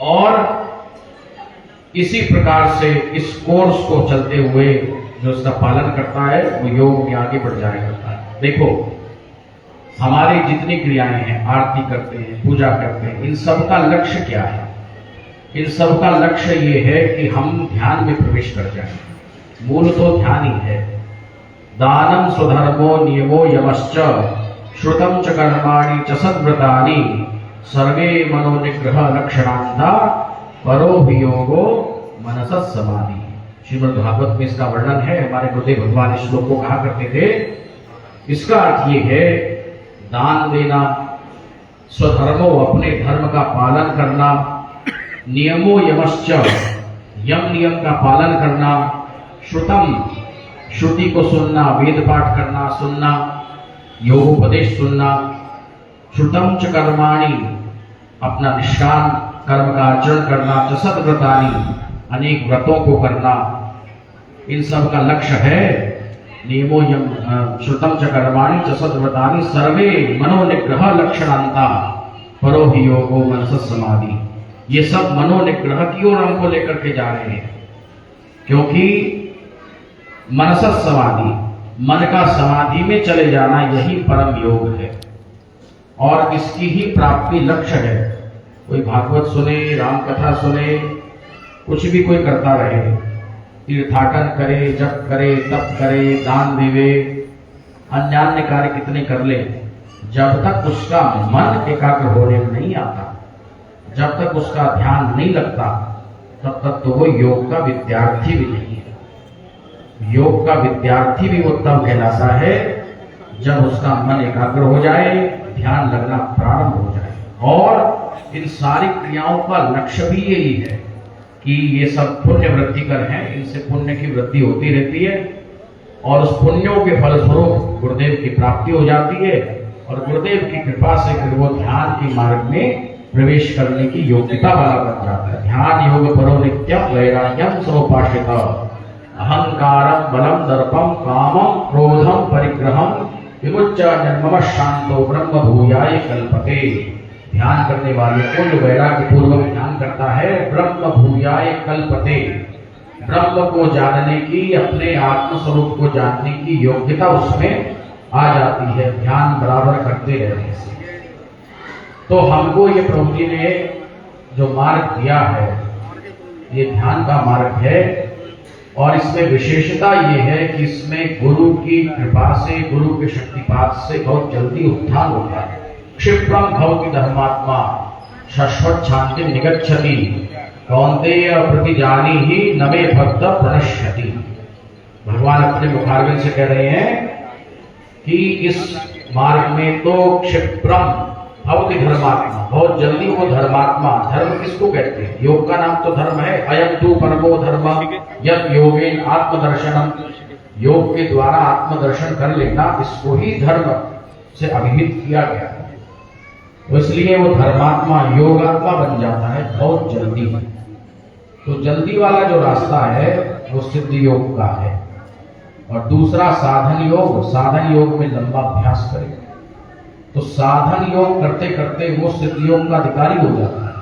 और इसी प्रकार से इस कोर्स को चलते हुए जो उसका पालन करता है वो योग में आगे बढ़ जाया करता है। देखो हमारी जितनी क्रियाएं हैं, आरती करते हैं, पूजा करते हैं, इन सब का लक्ष्य क्या है? इन सब का लक्ष्य ये है कि हम ध्यान में प्रवेश कर जाएं। मूल तो ध्यान ही है। दानम स्वधर्मो नियमो यमश्च श्रुतम च कर्माणि च सद्व्रतानि सर्वे मनोनिग्रह लक्षणांता परोभियोगो मनसस् समाधि। श्रीमद् भागवत में इसका वर्णन है। हमारे गुरुदेव भगवान इस श्लोक को कहा करते थे। इसका अर्थ ये है, दान देना, स्वधर्मो अपने धर्म का पालन करना, नियमो यमश्च यम नियम का पालन करना, श्रुतम श्रुति को सुनना, वेद पाठ करना सुनना, योगोपदेश सुनना, श्रुतम च कर्माणि अपना निष्काम कर्म का आचरण करना, च सद्व्रतानि अनेक व्रतों को करना। इन सब का लक्ष्य है नियमो यम श्रुतम च कर्माणि च सद्व्रतानि सर्वे मनोनिग्रह लक्षणांता परोभियोगो मनसस् समाधि। ये सब मनोनिग्रह की ओर हमको लेकर के जा रहे हैं, क्योंकि मनसस् समाधि, मन का समाधि में चले जाना, यही परम योग है और इसकी ही प्राप्ति लक्ष्य है। कोई भागवत सुने, राम कथा सुने, कुछ भी कोई करता रहे, तीर्थाटन करे, जप करे, तप करे, दान देवे, अन्य कार्य कितने कर ले, जब तक उसका मन एकाग्र होने में नहीं आता, जब तक उसका ध्यान नहीं लगता, तब तक तो वो योग का विद्यार्थी भी नहीं है। योग का विद्यार्थी भी वो तब कहलाता है जब उसका मन एकाग्र हो जाए, ध्यान लगना प्रारंभ हो जाए। और इन सारी क्रियाओं का लक्ष्य भी यही है कि ये सब पुण्य वृद्धिकर हैं, इनसे पुण्य की वृद्धि होती रहती है और उस पुण्यों के फलस्वरूप गुरुदेव की प्राप्ति हो जाती है और गुरुदेव की कृपा से फिर वो ध्यान के मार्ग में प्रवेश करने की योग्यता वाला बन जाता है। ध्यान योग परो नित्यम वैराग्यम समुपाश्रित अहंकारम बलम दर्पम कामम क्रोधम परिग्रहम विमुच्य जन्मम शांतो ब्रह्म भूयाय कल्पते। ध्यान करने वाले को जो वैराग्य पूर्वक ध्यान करता है, ब्रह्म भूयाय कल्पते, ब्रह्म को जानने की, अपने आत्म स्वरूप को जानने की योग्यता उसमें आ जाती है ध्यान बराबर करते रहने से। तो हमको ये प्रभु जी ने जो मार्ग दिया है, ये ध्यान का मार्ग है और इसमें विशेषता ये है कि इसमें गुरु की कृपा से, गुरु के शक्तिपात से बहुत जल्दी उत्थान होता है। क्षिप्रम भवति धर्मात्मा शाश्वत शांति निगच्छति कौन्तेय प्रतिजानी ही नमे भक्त प्रणश्यति। भगवान अपने मुखारविंद से कह रहे हैं कि इस मार्ग में तो क्षिप्रम भवति धर्मात्मा, बहुत जल्दी वो धर्मात्मा, धर्म किसको कहते हैं? योग का नाम तो धर्म है। अयम तु परमो धर्म यत् योगेन आत्मदर्शनम, योग के द्वारा आत्मदर्शन कर लेना, इसको ही धर्म से अभिहित किया गया है। तो इसलिए वो धर्मात्मा योगात्मा बन जाता है बहुत जल्दी। तो जल्दी वाला जो रास्ता है वो सिद्ध योग का है और दूसरा साधन योग। साधन योग में लंबा अभ्यास करें तो साधन योग करते करते वो सिद्ध योग का अधिकारी हो जाता है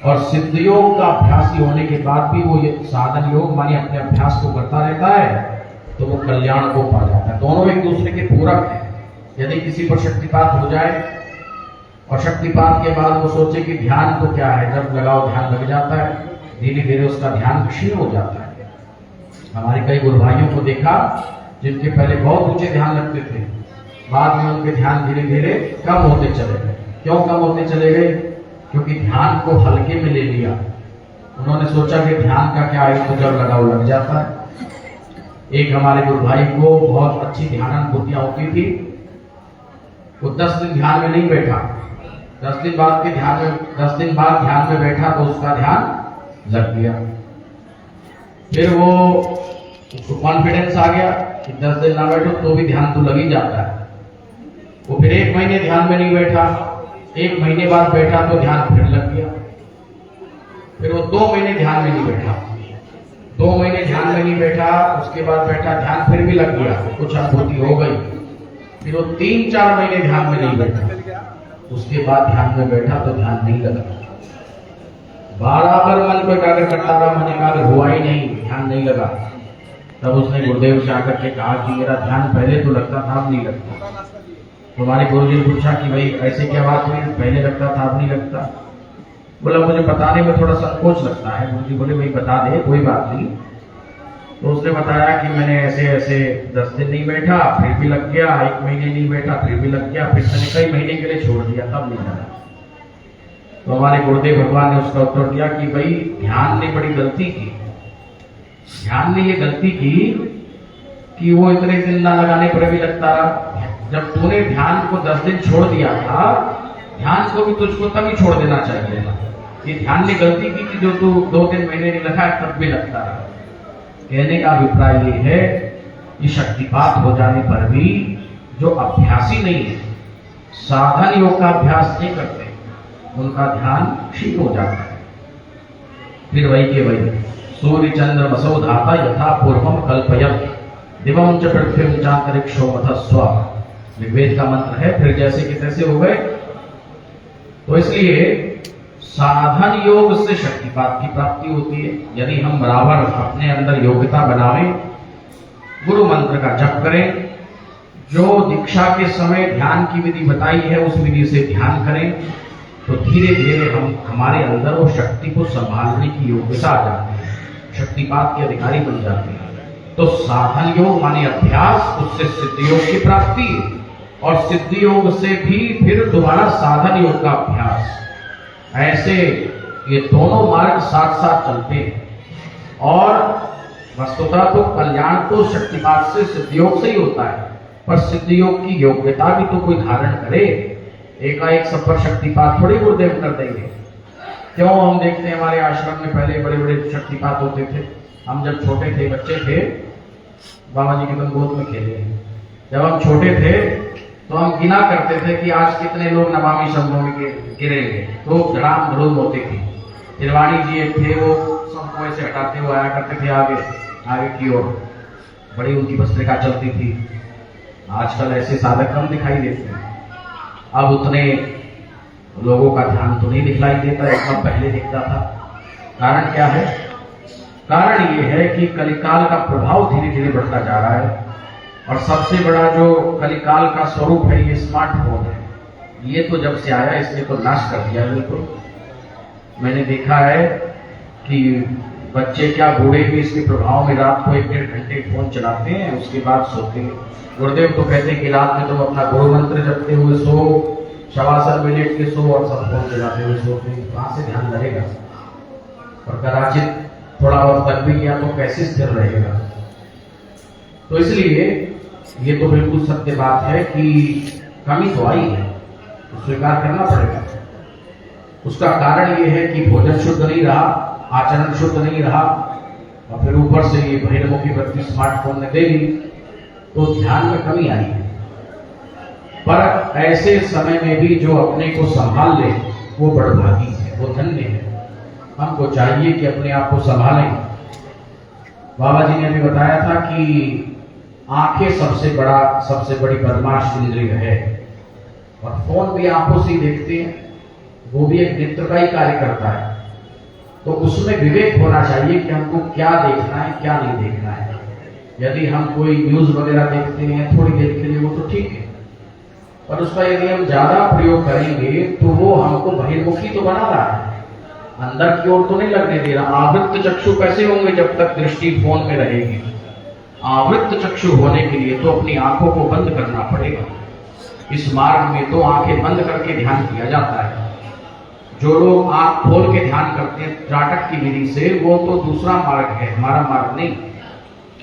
और सिद्ध योग का अभ्यासी होने के बाद भी वो ये साधन योग माने अपने अभ्यास को करता रहता है तो वो कल्याण को पा जाता है। दोनों एक दूसरे के पूरक हैं। यदि किसी पर शक्तिपात हो जाए और शक्तिपात के बाद वो सोचे कि ध्यान तो क्या है, जब लगाओ ध्यान लग जाता है, धीरे धीरे उसका ध्यान क्षीण हो जाता है। हमारे कई गुरु भाइयों को देखा जिनके पहले बहुत ऊंचे ध्यान लगते थे, बाद में उनके ध्यान धीरे धीरे कम होते चले गए। क्यों कम होते चले गए? क्योंकि ध्यान को हल्के में ले लिया। उन्होंने सोचा कि ध्यान का क्या है, तो जब लगाओ लग जाता है। एक हमारे गुरु भाई को बहुत अच्छी ध्यानानुभूतियां होती थी, वो 10 दिन ध्यान में नहीं बैठा, 10 दिन बाद ध्यान में बैठा तो उसका ध्यान लग गया। फिर वो उसको कॉन्फिडेंस आ गया कि 10 दिन ना बैठो तो भी ध्यान तो लग ही जाता है। वो फिर 1 महीने ध्यान में नहीं बैठा, 1 महीने बाद बैठा तो ध्यान फिर लग गया। फिर वो 2 महीने ध्यान में नहीं बैठा, 2 महीने ध्यान में नहीं बैठा, उसके बाद बैठा, ध्यान फिर भी लग गया, कुछ अनुभूति हो गई। फिर वो 3-4 महीने ध्यान में नहीं बैठा, उसके बाद ध्यान में बैठा तो ध्यान नहीं लगा। बराबर मन को एकाग्र करता रहा, मन एकाग्र हुआ ही नहीं, ध्यान नहीं लगा। तब उसने गुरुदेव से आकर के कहा कि मेरा ध्यान पहले तो लगता था, अब नहीं लगता। हमारे गुरुजी ने पूछा कि भाई ऐसे क्या बात हुई, पहले लगता था अब नहीं लगता? बोला मुझे बताने में थोड़ा संकोच लगता है। गुरुजी बोले भाई बता दे, कोई बात नहीं। तो उसने बताया कि मैंने ऐसे ऐसे 10 दिन नहीं बैठा, फिर भी लग गया, 1 महीने नहीं बैठा, फिर भी लग गया, फिर मैंने कई महीने के लिए छोड़ दिया, तब नहीं लगा। तो हमारे गुरुदेव भगवान ने उसका उत्तर दिया कि भाई ध्यान ने बड़ी गलती की। ध्यान ने ये गलती की कि वो इतने दिन ना लगाने पर भी लगता रहा। जब तूने ध्यान को 10 दिन छोड़ दिया था, ध्यान को भी तुझको तभी छोड़ देना चाहिए था। ये ध्यान ने गलती की कि जो तू 2-3 महीने नहीं लगा तब भी लगता रहा। कहने का अभिप्राय ये है कि शक्तिपात हो जाने पर भी जो अभ्यासी नहीं है, साधन योग का अभ्यास नहीं करते, उनका ध्यान क्षीण हो जाता है। फिर वही के वही सूर्य चंद्र बसो धाता यथा पूर्वम कल्पयत दिवं च पृथ्वीं चांतरिक्षो मथस्व, ऋग्वेद का मंत्र है। फिर जैसे कि तैसे हो गए। तो इसलिए साधन योग से शक्तिपात की प्राप्ति होती है। यदि हम बराबर अपने अंदर योग्यता बनावें, गुरु मंत्र का जप करें, जो दीक्षा के समय ध्यान की विधि बताई है उस विधि से ध्यान करें, तो धीरे धीरे हम हमारे अंदर वो शक्ति को संभालने की योग्यता आ जाती है, शक्तिपात के अधिकारी बन जाते हैं। तो साधन योग माने अभ्यास, उससे सिद्ध योग की प्राप्ति और सिद्ध योग से भी फिर दोबारा साधन योग का अभ्यास। ऐसे ये दोनों मार्ग साथ साथ चलते हैं और वस्तुतः तो कल्याण तो शक्तिपात से सिद्धियोग से ही होता है, पर सिद्धियोग की योग्यता भी तो कोई धारण करे। एकाएक सब पर शक्तिपात थोड़ी गुरुदेव कर देंगे। क्यों हम देखते हैं हमारे आश्रम में पहले बड़े बड़े शक्तिपात होते थे। हम जब छोटे थे, बच्चे थे, बाबा जी के तुम गोद में खेले, जब हम छोटे थे तो हम गिना करते थे कि आज कितने लोग नमामि शंभोमि के गिरेंगे, तो धड़ाम धड़ूम होती थी। तिरवाणी जी एक थे, वो सबको ऐसे हटाते हुए आया करते थे आगे की ओर, बड़ी उनकी भस्त्रिका चलती थी। आजकल ऐसे साधक कम दिखाई देते हैं। अब उतने लोगों का ध्यान तो नहीं दिखलाई देता, इतना पहले दिखता था। कारण क्या है? कारण ये है कि कलिकाल का प्रभाव धीरे धीरे बढ़ता जा रहा है और सबसे बड़ा जो कलिकाल का स्वरूप है ये स्मार्टफोन है। ये तो जब से आया इसने तो नाश कर दिया बिल्कुल। मैंने देखा है कि बच्चे क्या बूढ़े भी इसके प्रभाव में रात को 1-1.5 घंटे फोन चलाते हैं, उसके बाद सोते हैं। गुरुदेव तो कहते हैं कि रात में तुम अपना गुरु मंत्र जपते हुए सो, शवासन में लेट के सो और सब फोन चलाते हुए सोते हैं, वहां से ध्यान रहेगा। और कदाचित थोड़ा बहुत तक भी किया तो कैसे स्थिर रहेगा। तो इसलिए ये तो बिल्कुल सत्य बात है कि कमी तो आई है, तो स्वीकार करना पड़ेगा। उसका कारण ये है कि भोजन शुद्ध नहीं रहा, आचरण शुद्ध नहीं रहा, और फिर ऊपर से ये बहिर्मुखी वृत्ति स्मार्टफोन ने दे दी, तो ध्यान में कमी आई है। पर ऐसे समय में भी जो अपने को संभाल ले वो बड़भागी है, वो धन्य है। हमको चाहिए कि अपने आप को संभालें। बाबा जी ने भी बताया था कि आंखें सबसे बड़ी बदमाश इंद्रिय है, और फोन भी आंखों से देखते हैं, वो भी एक नेत्र का ही कार्य करता है। तो उसमें विवेक होना चाहिए कि हमको क्या देखना है क्या नहीं देखना है। यदि हम कोई न्यूज वगैरह देखते हैं थोड़ी देर के लिए वो तो ठीक है, पर उसका यदि हम ज्यादा प्रयोग करेंगे तो वो हमको बहिर्मुखी तो बना रहा है, अंदर की ओर तो नहीं लगने दे रहा। आवृत्त चक्षु कैसे होंगे जब तक दृष्टि फोन में रहेगी? आवृत्त चक्षु होने के लिए तो अपनी आंखों को बंद करना पड़ेगा। इस मार्ग में तो आंखें बंद करके ध्यान किया जाता है। जो लोग आंख खोल के ध्यान करते हैं त्राटक की विधि से, वो तो दूसरा मार्ग है, हमारा मार्ग नहीं।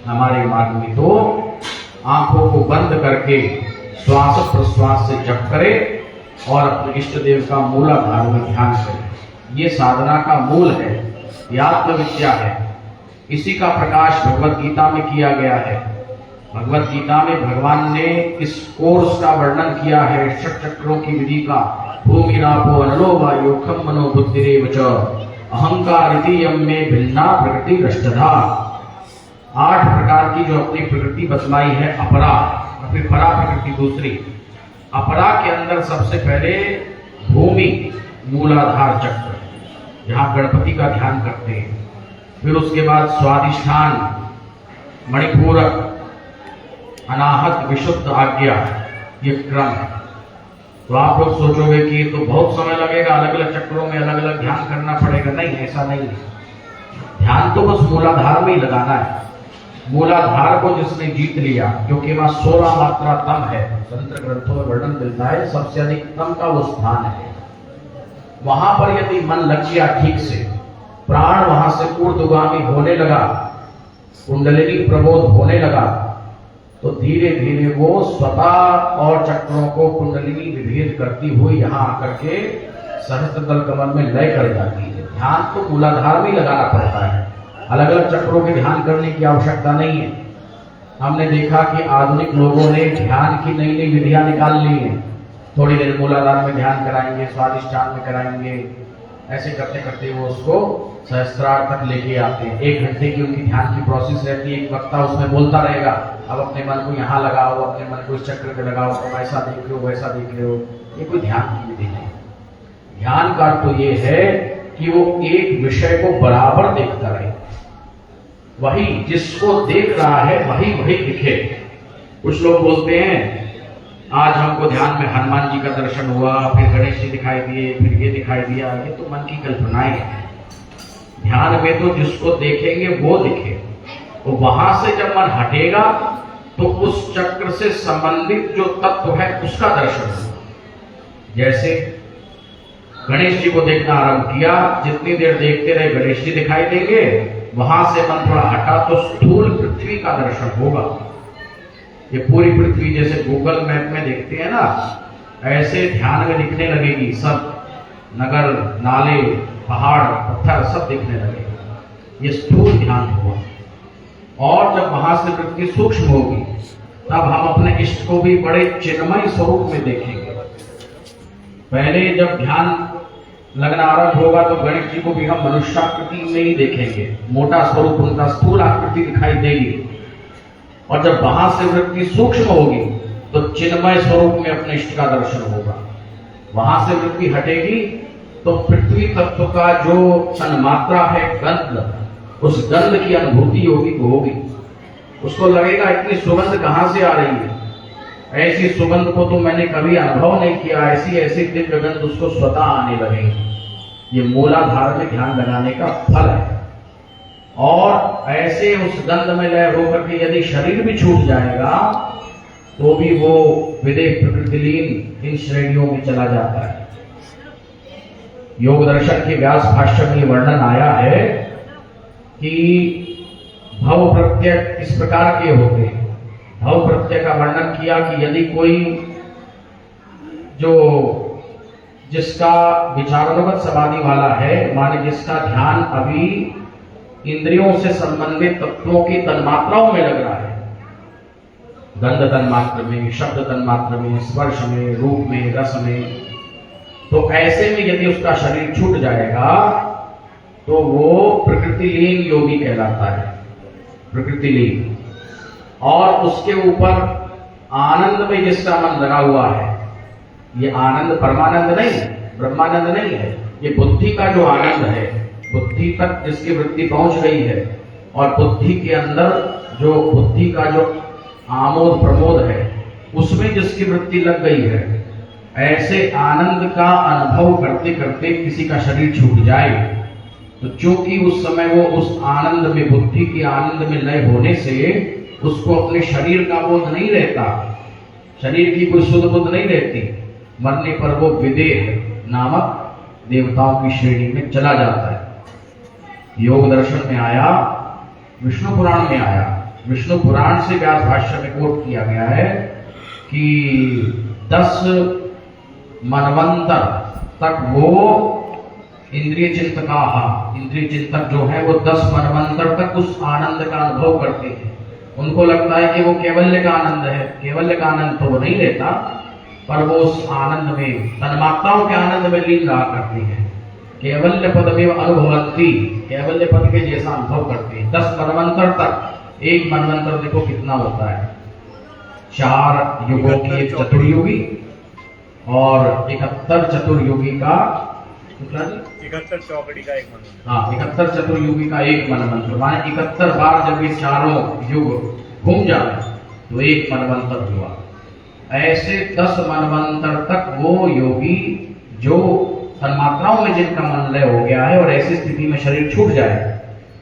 हमारे मार्ग में तो आंखों को बंद करके श्वास प्रश्वास से जप करे और अपने इष्ट देव का मूलाधार में ध्यान करे। ये साधना का मूल है, ये आत्मविद्या है। इसी का प्रकाश भगवत गीता में किया गया है। भगवत गीता में भगवान ने इस कोर्स का वर्णन किया है, षट चक्रों की विधि का। भूमि रापो अनलो वायु खम मनो बुद्धिरेव च अहंकार इति यम में भिन्ना प्रकृति रष्टधा। 8 प्रकार की जो अपनी प्रकृति बतलाई है, अपरा और फिर परा प्रकृति दूसरी। अपरा के अंदर सबसे पहले भूमि मूलाधार चक्र, जहां गणपति का ध्यान करते हैं। फिर उसके बाद स्वादिष्ठान, मणिपूरक, अनाहत, विशुद्ध आज्ञा, ये क्रम है। तो आप लोग सोचोगे कि तो बहुत समय लगेगा, अलग अलग चक्रों में अलग अलग ध्यान करना पड़ेगा। नहीं, ऐसा नहीं है। ध्यान तो बस मूलाधार में ही लगाना है। मूलाधार को जिसने जीत लिया, क्योंकि वहां 16 मात्रा तम है, तंत्र ग्रंथों में वर्णन मिलता है, सबसे अधिक तम का वो स्थान है। वहां पर यदि मन लग गया ठीक से, प्राण वहां से ऊर्ध्वगामी होने लगा, कुंडलिनी प्रबोध होने लगा, तो धीरे धीरे वो स्वतः और चक्रों को कुंडलिनी विभेद करती हुई यहां आकर के सहस्त्रदल कमल में लय कर जाती है। ध्यान तो मूलाधार में लगाना पड़ता है, अलग अलग चक्रों के ध्यान करने की आवश्यकता नहीं है। हमने देखा कि आधुनिक लोगों ने ध्यान की नई नई विधियां निकाल ली हैं। थोड़ी देर मूलाधार में ध्यान कराएंगे, स्वादिष्ठान में कराएंगे, ऐसे करते करते वो उसको सहस्त्रार तक लेके आते हैं। 1 घंटे की उनकी ध्यान की प्रोसेस रहती है। एक वक्ता उसमें बोलता रहेगा, अब अपने मन को यहाँ लगाओ, अपने मन को इस चक्र पे लगाओ, तुम ऐसा देख रहे हो वैसा देख रहे हो। ये कोई ध्यान की विधि नहीं। ध्यान का तो ये है कि वो एक विषय को बराबर देखता रहे, वही जिसको देख रहा है वही वही दिखे। कुछ लोग बोलते हैं आज हमको ध्यान में हनुमान जी का दर्शन हुआ, फिर गणेश जी दिखाई दिए, फिर ये दिखाई दिया। ये तो मन की कल्पनाएं हैं। ध्यान में तो जिसको देखेंगे वो दिखे। तो वहां से जब मन हटेगा तो उस चक्र से संबंधित जो तत्व है उसका दर्शन हो। जैसे गणेश जी को देखना आरंभ किया। जितनी देर देखते रहे गणेश जी दिखाई देंगे, वहां से मन थोड़ा हटा तो स्थूल पृथ्वी का दर्शन होगा। ये पूरी पृथ्वी जैसे गूगल मैप में देखते हैं ना, ऐसे ध्यान में दिखने लगेगी। सब नगर, नाले, पहाड़, पत्थर सब दिखने लगेगा। ये स्थूल ध्यान हुआ। और जब वहां से वृत्ति सूक्ष्म होगी, तब हम अपने इष्ट को भी बड़े चिन्मय स्वरूप में देखेंगे। पहले जब ध्यान लगना आरंभ होगा तो गणेश जी को भी हम मनुष्याकृति में ही देखेंगे, मोटा स्वरूप उनका स्थूल आकृति दिखाई देगी। और जब वहां से वृत्ति सूक्ष्म होगी तो चिन्मय स्वरूप में अपने इष्ट का दर्शन होगा। वहां से वृत्ति हटेगी तो पृथ्वी तत्व का जो तन्मात्रा है गंध, उस गंध की अनुभूति योगी को होगी। उसको लगेगा इतनी सुगंध कहां से आ रही है, ऐसी सुगंध को तो मैंने कभी अनुभव नहीं किया। ऐसी ऐसी दिव्य गंध उसको स्वतः आने लगेगी। ये मूलाधार में ध्यान लगाने का फल है। और ऐसे उस गंध में लय होकर के यदि शरीर भी छूट जाएगा तो भी वो विदेह प्रकृतिलीन इन श्रेणियों में चला जाता है। योग दर्शन के व्यास भाष्य में वर्णन आया है कि भव प्रत्यय किस प्रकार के होते हैं। भव प्रत्यय का वर्णन किया कि यदि कोई जो जिसका विचारानुगत समाधि वाला है, माने जिसका ध्यान अभी इंद्रियों से संबंधित तत्वों की तन्मात्राओं में लग रहा है, गंध तन्मात्र में, शब्द तन्मात्र में, स्पर्श में, रूप में, रस में, तो ऐसे में यदि उसका शरीर छूट जाएगा तो वो प्रकृतिलीन योगी कहलाता है। प्रकृतिलीन। और उसके ऊपर आनंद में जिसका मन लगा हुआ है, ये आनंद परमानंद नहीं, ब्रह्मानंद नहीं है, ये बुद्धि का जो आनंद है, बुद्धि तक जिसकी वृत्ति पहुंच गई है और बुद्धि के अंदर जो बुद्धि का जो आमोद प्रमोद है, उसमें जिसकी वृत्ति लग गई है, ऐसे आनंद का अनुभव करते करते किसी का शरीर छूट जाए तो चूंकि उस समय वो उस आनंद में, बुद्धि के आनंद में लय होने से उसको अपने शरीर का बोध नहीं रहता, शरीर की कोई सुध बुद्ध नहीं रहती, मरने पर वो विदेह नामक देवताओं की श्रेणी में चला जाता है। योग दर्शन में आया, विष्णु पुराण में आया। विष्णु पुराण से व्यास भाष्य में कोट किया गया है कि 10 मनवंतर तक वो इंद्रिय चिंतक जो है वो 10 मनवंतर तक उस आनंद का अनुभव करते हैं। उनको लगता है कि वो केवल्य का आनंद है। केवल्य का आनंद तो वो नहीं लेता, पर वो उस आनंद में, तन्मात्राओं के आनंद में लीन रहा करते हैं। केवल्य पद में अनुभवंती, केवल्य पद के जैसा अनुभव करते हैं 10 मनवंतर तक। एक मनवंतर देखो कितना होता है, 4 युगों की एक चतुर्युगी और 71 चतुर्युगी का 71 चौकड़ी का एक मनमंत्र। हाँ, 71 चतुर्युगी का एक मनमंत्र, माने 71 बार जब ये चारों युग घूम जाए तो एक मनमंत्र हुआ। ऐसे 10 मनमंत्र तक वो योगी जो तन्मात्राओं में जिनका मन लय हो गया है और ऐसी स्थिति में शरीर छूट जाए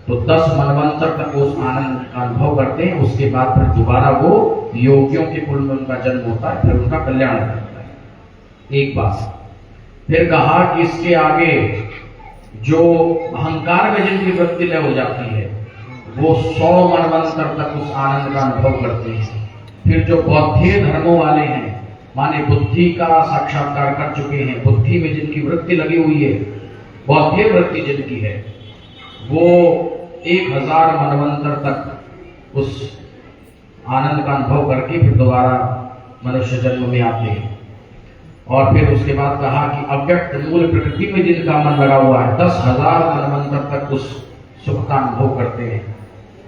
तो 10 मनवंतर तक उस आनंद का अनुभव करते हैं। उसके बाद फिर दोबारा वो योगियों के कुल में उनका जन्म होता है, फिर उनका कल्याण करता है। एक बात फिर कहा कि इसके आगे जो अहंकार में जिनकी वृत्ति लय हो जाती है वो 100 मनवंतर तक उस आनंद का अनुभव करते हैं। फिर जो बौद्धीय धर्मों वाले हैं, माने बुद्धि का साक्षात्कार कर चुके हैं, बुद्धि में जिनकी वृत्ति लगी हुई है, बौद्धीय वृत्ति जिनकी है, वो 1000 मनवंतर तक उस आनंद का अनुभव करके फिर दोबारा मनुष्य जन्म में आते हैं। और फिर उसके बाद कहा कि अव्यक्त मूल प्रकृति में जिनका मन लगा हुआ है 10,000 मनवंतर तक उस सुख का अनुभव करते हैं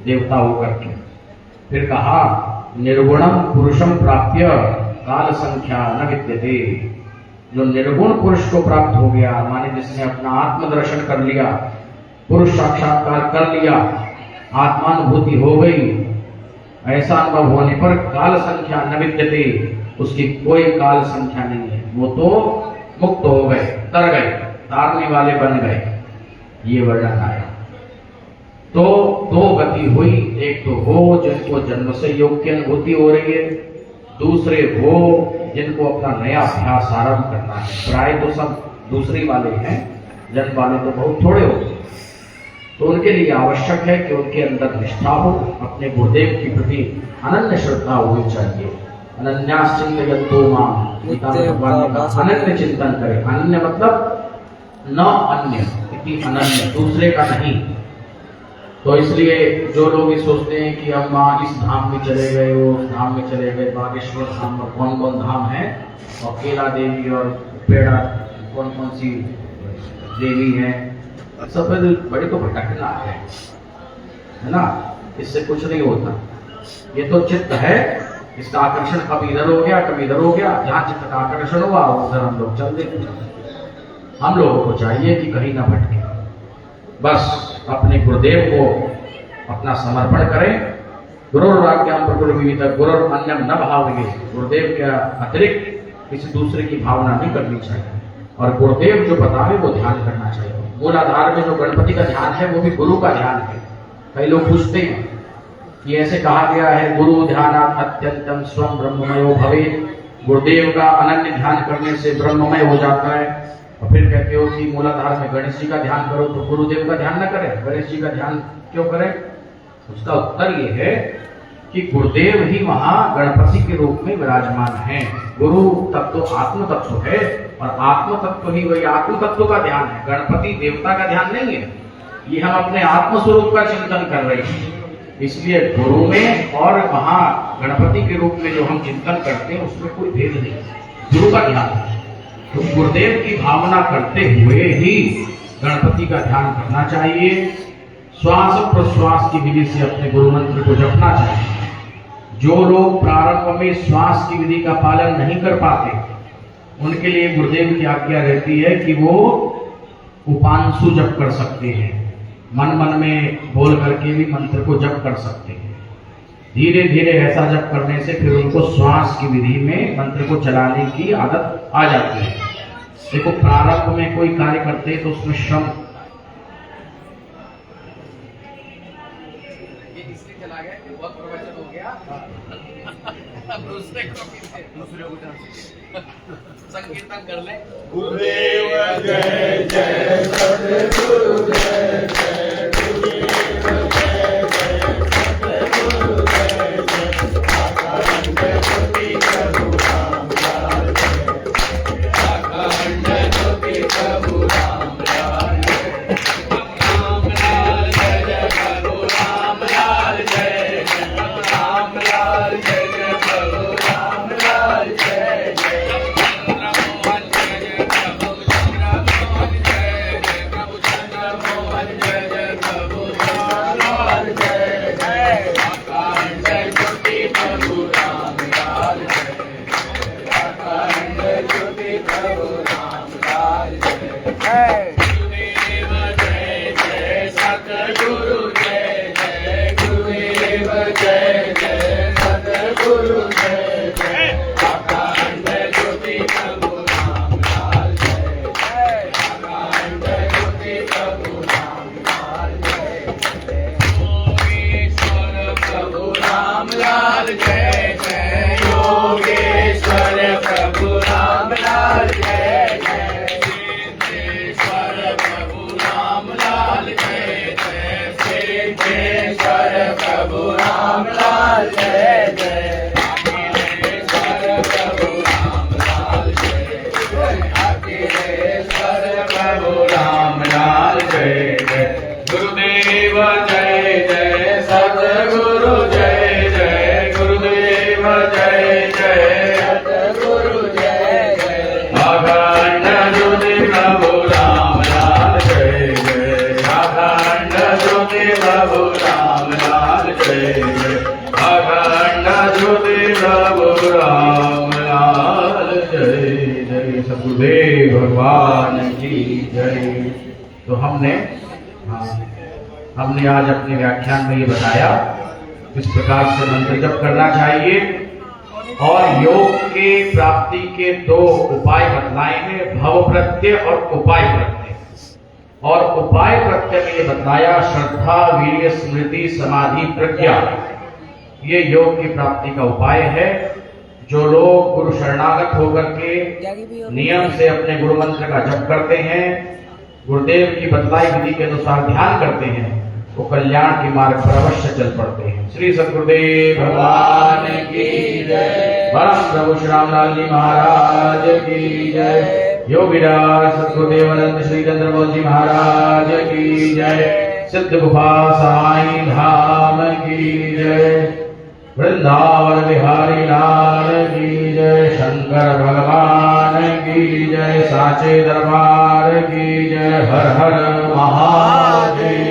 देवता होकर के। फिर कहा निर्गुणम पुरुषम प्राप्य काल संख्या न विद्यते। जो निर्गुण पुरुष को प्राप्त हो गया, माने जिसने अपना आत्मदर्शन कर लिया, पुरुष साक्षात्कार कर लिया, आत्मानुभूति हो गई, ऐसा अनुभव होने पर काल संख्या न विद्यते, उसकी कोई काल संख्या नहीं है। वो तो मुक्त हो गए, तर गए, तारने वाले बन गए। ये वर्णन आया। तो 2 गति हुई, एक तो वो जिनको जन्म से योग की अनुभूति हो रही है, दूसरे वो जिनको अपना नया अभ्यास आरंभ करना है। प्राय तो सब दूसरी वाले हैं, जन्म वाले तो बहुत थोड़े होते हैं। तो उनके लिए आवश्यक है कि उनके अंदर निष्ठा हो, अपने गुरुदेव के प्रति अनन्य श्रद्धा होनी चाहिए। अनन्याश्चिंतयन्तो माम, गीता में भगवान ने कहा अनन्य चिंतन करे। अनन्य मतलब न अन्य, इति अनन्य, दूसरे का नहीं। तो इसलिए जो लोग ये सोचते हैं कि हम वहाँ इस धाम में चले गए, वो उस धाम में चले गए, बागेश्वर धाम और कौन कौन धाम है, और केला देवी और पेड़ा कौन कौन सी देवी है, सब बड़ी तो भटकना है ना, इससे कुछ नहीं होता। ये तो चित्त है, इसका आकर्षण कभी इधर हो गया कभी इधर हो गया, जहाँ चित्त का आकर्षण हुआ उधर हम लोग चल देते हैं। हम लोगों को चाहिए कि कहीं ना भटके, बस अपने गुरुदेव को अपना समर्पण करें। गुरुराज्ञां प्रकृतिविद गुरुर अन्यम न भावये, गुरुदेव के अतिरिक्त किसी दूसरे की भावना नहीं करनी चाहिए, और गुरुदेव जो बतावे वो ध्यान करना चाहिए। मूल आधार में जो गणपति का ध्यान है वो भी गुरु का ध्यान है। कई लोग पूछते हैं कि ऐसे कहा गया है गुरु ध्यानात् अत्यंतम स्वं ब्रह्ममयो भवेत्, गुरुदेव का अनन्य ध्यान करने से ब्रह्ममय हो जाता है। और फिर कहते हो कि मूलाधार में गणेश जी का ध्यान करो, तो गुरुदेव का ध्यान न करें, गणेश जी का ध्यान क्यों करें? उसका उत्तर ये है कि गुरुदेव ही वहां गणपति के रूप में विराजमान हैं। गुरु तत्व आत्म तत्व है, और आत्म तत्व ही वही आत्म तत्व का ध्यान है, गणपति देवता का ध्यान नहीं है। ये हम अपने आत्म स्वरूप का चिंतन कर रहे हैं, इसलिए गुरु में और वहां गणपति के रूप में जो हम चिंतन करते हैं उसमें कोई भेद नहीं, गुरु का ध्यान है। तो गुरुदेव की भावना करते हुए ही गणपति का ध्यान करना चाहिए। श्वास प्रश्वास की विधि से अपने गुरु मंत्र को जपना चाहिए। जो लोग प्रारंभ में श्वास की विधि का पालन नहीं कर पाते, उनके लिए गुरुदेव की आज्ञा रहती है कि वो उपांशु जप कर सकते हैं, मन मन में बोल करके भी मंत्र को जप कर सकते हैं। धीरे धीरे ऐसा जप करने से फिर उनको श्वास की विधि में मंत्र को चलाने की आदत आ जाती है। देखो, प्रारंभ में कोई कार्य करते हैं तो उसमें श्रम, इसलिए चला गया कि बहुत प्रवचन हो गया, अब दूसरे को संकीर्तन कर ले। गुरुदेव जय जय, सद्गुरु जय जय, गुरुदेव जय जय, सद्गुरु जय जय, अखंड ज्योति प्रभु राम लाल जय, अखंड ज्योति प्रभु राम लाल जय, राम लाल जय जय प्रभु राम लाल जय जय, राम लाल जय जय प्रभु राम लाल जय जय, सद्गुरुदेव भगवान की जय। तो हमने आज अपने व्याख्यान में ये बताया किस प्रकार से मंत्र जप करना चाहिए, और योग के प्राप्ति के दो उपाय बतलाए हैं, भव प्रत्यय और उपाय प्रत्यय। और उपाय प्रत्यय में ये बताया श्रद्धा, वीर्य, स्मृति, समाधि, प्रज्ञा, ये योग की प्राप्ति का उपाय है। जो लोग गुरु शरणागत होकर के नियम से अपने गुरु मंत्र का जप करते हैं, गुरुदेव की बतलाई विधि के अनुसार ध्यान करते हैं, वो कल्याण के मार्ग पर अवश्य चल पड़ते हैं। श्री सद्गुरुदेव भगवान की जय। परम प्रभु श्री रामलाल जी महाराज की जय। योगीराज सद्गुरुदेवानंद श्री चंद्रमोहन जी महाराज की जय। सिद्ध गुफा साईं धाम की जय। वृंदावन बिहारी लाल की जय। शंकर भगवान की जय। साचे दरबार की जय। हर हर महादेव।